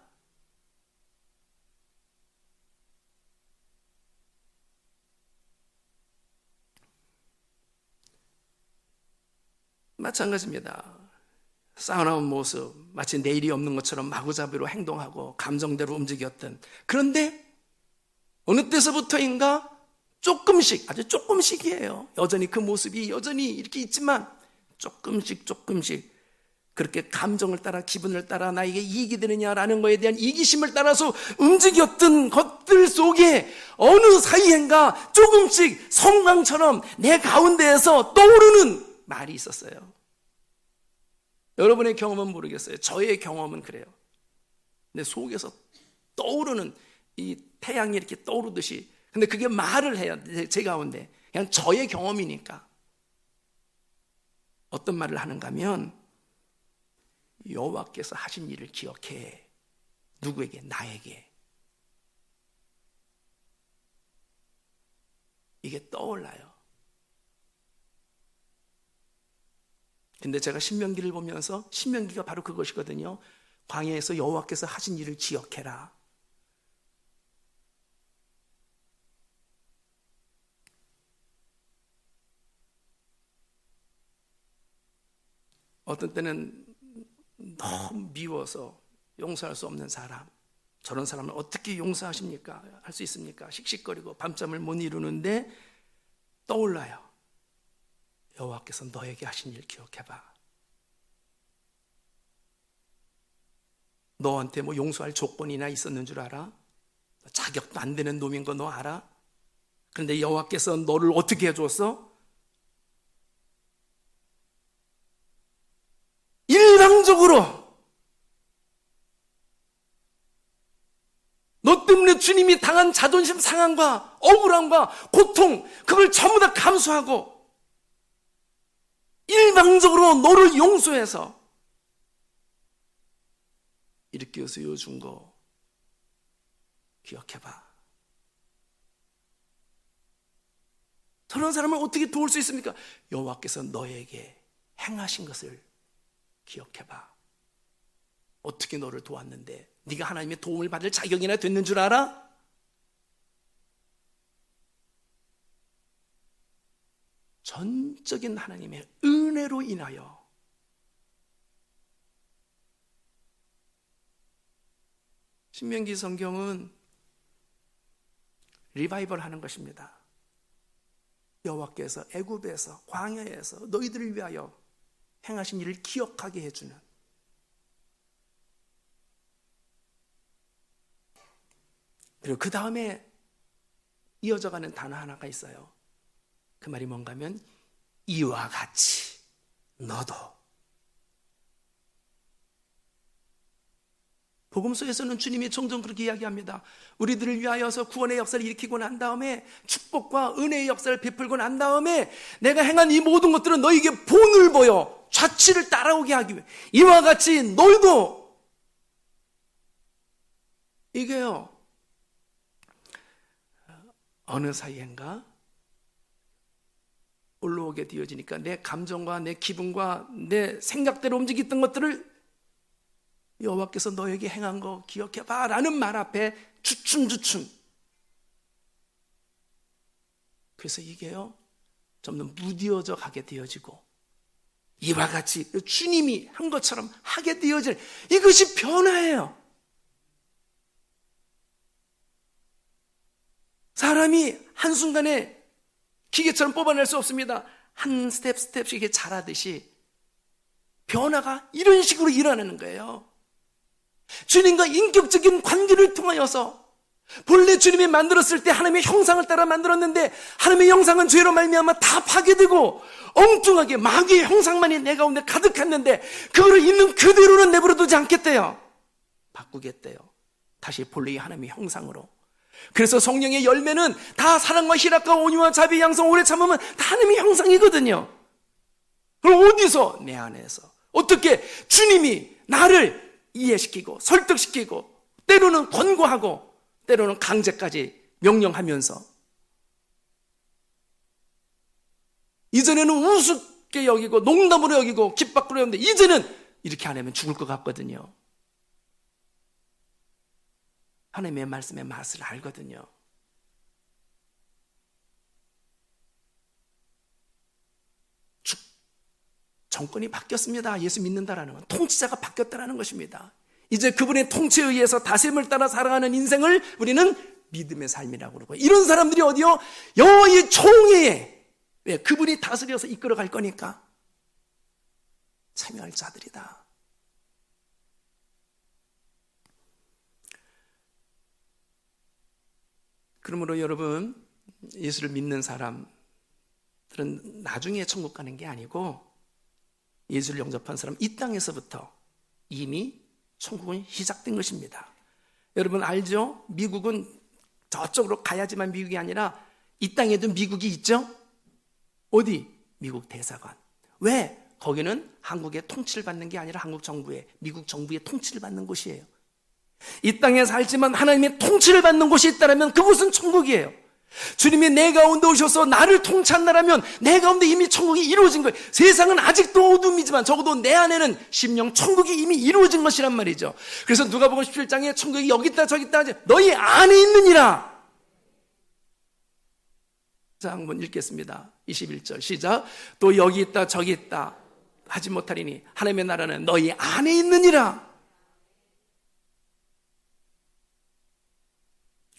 마찬가지입니다. 쌓아놓은 모습, 마치 내일이 없는 것처럼 마구잡이로 행동하고 감정대로 움직였던, 그런데 어느 때서부터인가 조금씩, 아주 조금씩이에요. 여전히 그 모습이 여전히 이렇게 있지만 조금씩 그렇게 감정을 따라 기분을 따라 나에게 이익이 되느냐라는 것에 대한 이기심을 따라서 움직였던 것들 속에 어느 사이엔가 조금씩 성광처럼 내 가운데에서 떠오르는 말이 있었어요. 여러분의 경험은 모르겠어요. 저의 경험은 그래요. 내 속에서 떠오르는 이 태양이 이렇게 떠오르듯이, 근데 그게 말을 해요. 제 가운데. 그냥 저의 경험이니까. 어떤 말을 하는가 하면, 여호와께서 하신 일을 기억해. 누구에게? 나에게. 이게 떠올라요. 근데 제가 신명기를 보면서, 신명기가 바로 그것이거든요. 광야에서 여호와께서 하신 일을 기억해라. 어떤 때는 너무 미워서 용서할 수 없는 사람, 저런 사람을 어떻게 용서하십니까? 할 수 있습니까? 씩씩거리고 밤잠을 못 이루는데 떠올라요. 여호와께서 너에게 하신 일 기억해봐. 너한테 뭐 용서할 조건이나 있었는 줄 알아? 자격도 안 되는 놈인 거 너 알아? 그런데 여호와께서 너를 어떻게 해줬어? 일방적으로 너 때문에 주님이 당한 자존심 상함과 억울함과 고통, 그걸 전부 다 감수하고 일방적으로 너를 용서해서 이렇게 세워준 거 기억해봐. 저런 사람을 어떻게 도울 수 있습니까? 여호와께서 너에게 행하신 것을 기억해봐. 어떻게 너를 도왔는데 네가 하나님의 도움을 받을 자격이나 됐는 줄 알아? 전적인 하나님의 은혜로 인하여 신명기 성경은 리바이벌 하는 것입니다. 여호와께서 애굽에서 광야에서 너희들을 위하여 행하신 일을 기억하게 해주는, 그리고 그 다음에 이어져가는 단어 하나가 있어요. 그 말이 뭔가 하면 이와 같이 너도. 복음서에서는 주님이 종종 그렇게 이야기합니다. 우리들을 위하여서 구원의 역사를 일으키고 난 다음에 축복과 은혜의 역사를 베풀고 난 다음에 내가 행한 이 모든 것들은 너에게 본을 보여 좌치를 따라오게 하기 위해 이와 같이 너희도. 이게요, 어느 사이엔가 올라오게 되어지니까 내 감정과 내 기분과 내 생각대로 움직였던 것들을 여호와께서 너에게 행한 거 기억해봐 라는 말 앞에 주춤주춤. 그래서 이게요 점점 무뎌져 가게 되어지고 이와 같이 주님이 한 것처럼 하게 되어질, 이것이 변화예요. 사람이 한순간에 기계처럼 뽑아낼 수 없습니다. 한 스텝씩 이렇게 자라듯이 변화가 이런 식으로 일어나는 거예요. 주님과 인격적인 관계를 통하여서, 본래 주님이 만들었을 때 하나님의 형상을 따라 만들었는데 하나님의 형상은 죄로 말미암아 다 파괴되고 엉뚱하게 마귀의 형상만이 내 가운데 가득했는데 그거를 있는 그대로는 내버려 두지 않겠대요. 바꾸겠대요. 다시 본래의 하나님의 형상으로. 그래서 성령의 열매는 다 사랑과 희락과 온유와 자비, 양성, 오래 참음은 다 하나님의 형상이거든요. 그럼 어디서? 내 안에서. 어떻게? 주님이 나를 이해시키고 설득시키고 때로는 권고하고 때로는 강제까지 명령하면서, 이전에는 우습게 여기고 농담으로 여기고 깃밖으로 여기는데 이제는 이렇게 안 하면 죽을 것 같거든요. 하나님의 말씀의 맛을 알거든요. 정권이 바뀌었습니다. 예수 믿는다라는 건 통치자가 바뀌었다라는 것입니다. 이제 그분의 통치에 의해서 다스림을 따라 살아가는 인생을 우리는 믿음의 삶이라고 그러고, 이런 사람들이 어디요? 여호와의 총회에, 왜? 그분이 다스려서 이끌어 갈 거니까 참여할 자들이다. 그러므로 여러분, 예수를 믿는 사람들은 나중에 천국 가는 게 아니고 예수를 영접한 사람 이 땅에서부터 이미 천국은 시작된 것입니다. 여러분 알죠? 미국은 저쪽으로 가야지만 미국이 아니라 이 땅에도 미국이 있죠? 어디? 미국 대사관. 왜? 거기는 한국의 통치를 받는 게 아니라 한국 정부의, 미국 정부의 통치를 받는 곳이에요. 이 땅에 살지만 하나님의 통치를 받는 곳이 있다면 그곳은 천국이에요. 주님이 내 가운데 오셔서 나를 통치한다라면 내 가운데 이미 천국이 이루어진 거예요. 세상은 아직도 어둠이지만 적어도 내 안에는 심령 천국이 이미 이루어진 것이란 말이죠. 그래서 누가복음 17장에 천국이 여기 있다 저기 있다 하지, 너희 안에 있느니라. 자, 한번 읽겠습니다. 21절 시작. 또 여기 있다 저기 있다 하지 못하리니 하나님의 나라는 너희 안에 있느니라.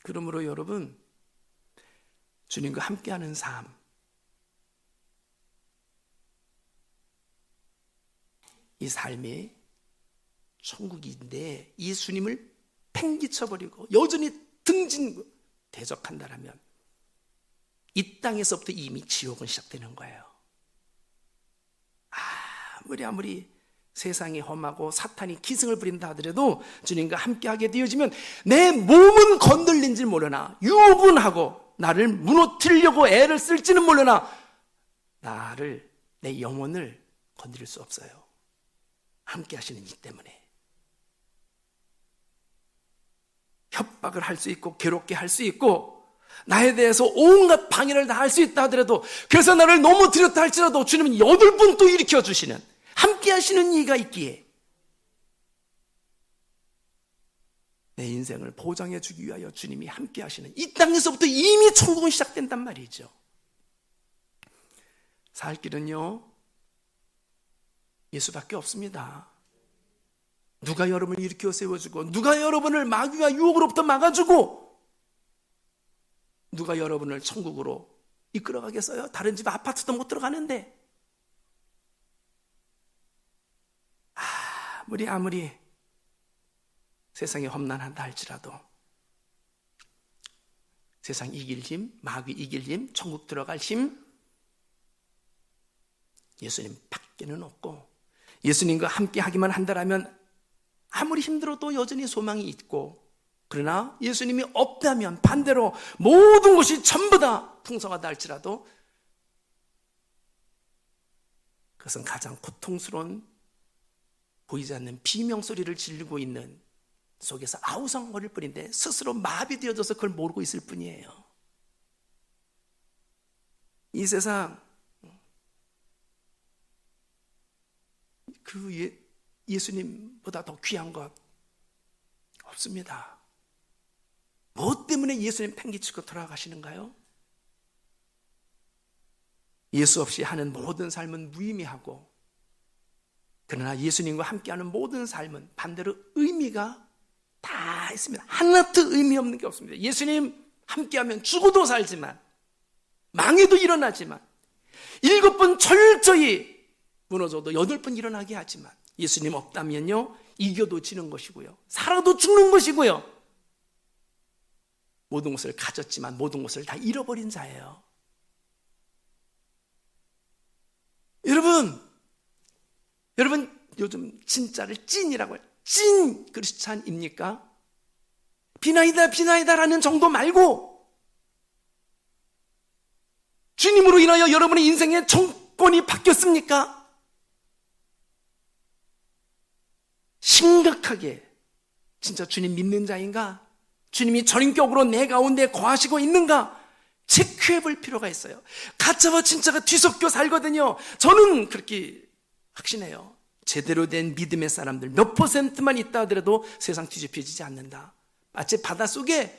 그러므로 여러분, 주님과 함께하는 삶, 이 삶이 천국인데 이 주님을 팽개쳐버리고 여전히 등진 대적한다라면 이 땅에서부터 이미 지옥은 시작되는 거예요. 아무리 세상이 험하고 사탄이 기승을 부린다 하더라도 주님과 함께하게 되어지면 내 몸은 건들린지 모르나 유혹은 하고 나를 무너뜨리려고 애를 쓸지는 모르나 나를, 내 영혼을 건드릴 수 없어요. 함께 하시는 이 때문에. 협박을 할 수 있고 괴롭게 할 수 있고 나에 대해서 온갖 방해를 다 할 수 있다 하더라도, 그래서 나를 넘어뜨렸다 할지라도 주님은 8번 또 일으켜 주시는, 함께 하시는 이가 있기에 내 인생을 보장해 주기 위하여 주님이 함께 하시는, 이 땅에서부터 이미 천국은 시작된단 말이죠. 살 길은요 예수밖에 없습니다. 누가 여러분을 일으켜 세워주고, 누가 여러분을 마귀와 유혹으로부터 막아주고, 누가 여러분을 천국으로 이끌어가겠어요? 다른 집 아파트도 못 들어가는데. 아무리 세상이 험난하다 할지라도, 세상 이길 힘, 마귀 이길 힘, 천국 들어갈 힘, 예수님 밖에는 없고, 예수님과 함께 하기만 한다라면 아무리 힘들어도 여전히 소망이 있고, 그러나 예수님이 없다면 반대로 모든 것이 전부 다 풍성하다 할지라도 그것은 가장 고통스러운, 보이지 않는 비명소리를 지르고 있는 속에서 아우성거릴 뿐인데, 스스로 마비되어져서 그걸 모르고 있을 뿐이에요. 이 세상 그 예수님보다 더 귀한 것 없습니다. 무엇 때문에 예수님 팽개치고 돌아가시는가요? 예수 없이 하는 모든 삶은 무의미하고, 그러나 예수님과 함께하는 모든 삶은 반대로 의미가 다 있습니다. 하나도 의미 없는 게 없습니다. 예수님 함께하면 죽어도 살지만, 망해도 일어나지만, 7번 철저히 무너져도 8번 일어나게 하지만, 예수님 없다면요 이겨도 지는 것이고요, 살아도 죽는 것이고요, 모든 것을 가졌지만 모든 것을 다 잃어버린 자예요. 여러분 요즘 진짜를 찐이라고 해요. 찐 크리스찬입니까? 비나이다라는 정도 말고, 주님으로 인하여 여러분의 인생의 정권이 바뀌었습니까? 심각하게 진짜 주님 믿는 자인가? 주님이 전인격으로 내 가운데 거하시고 있는가? 체크해 볼 필요가 있어요. 가짜와 진짜가 뒤섞여 살거든요. 저는 그렇게 확신해요. 제대로 된 믿음의 사람들 몇 %만 있다 하더라도 세상 뒤집혀지지 않는다. 마치 바닷속에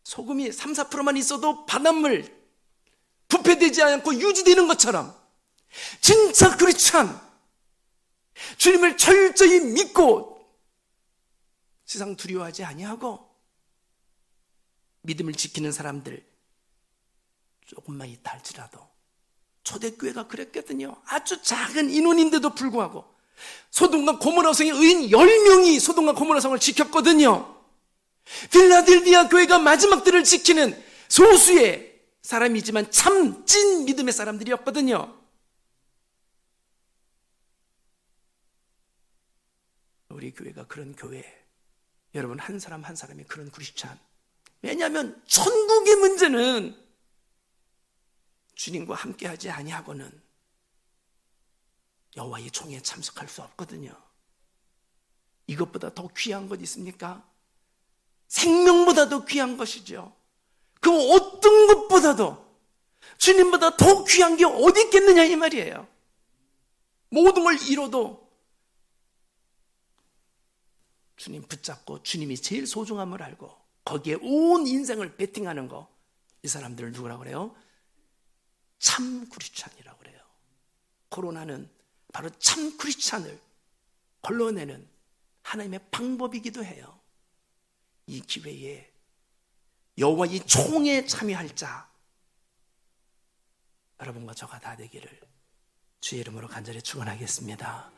소금이 3, 4%만 있어도 바닷물 부패되지 않고 유지되는 것처럼, 진짜 크리스찬, 주님을 철저히 믿고 세상 두려워하지 아니하고 믿음을 지키는 사람들 조금만 있다 할지라도, 초대교회가 그랬거든요. 아주 작은 인원인데도 불구하고 소돔과 고모라 성의 의인 10명이 소돔과 고모라 성을 지켰거든요. 필라델피아 교회가 마지막 때를 지키는 소수의 사람이지만 참 찐 믿음의 사람들이었거든요. 우리 교회가 그런 교회, 여러분 한 사람 한 사람이 그런 크리스찬. 왜냐하면 천국의 문제는 주님과 함께하지 아니하고는 여호와의 총회에 참석할 수 없거든요. 이것보다 더 귀한 것 있습니까? 생명보다도 귀한 것이죠. 그 어떤 것보다도 주님보다 더 귀한 게 어디 있겠느냐 이 말이에요. 모든 걸 잃어도 주님 붙잡고 주님이 제일 소중함을 알고 거기에 온 인생을 베팅하는 거, 이 사람들을 누구라고 그래요? 참 크리스찬이라고 그래요. 코로나는 바로 참 크리스찬을 걸러내는 하나님의 방법이기도 해요. 이 기회에 여호와 이 총회에 참여할 자, 여러분과 저가 다 되기를 주의 이름으로 간절히 축원하겠습니다.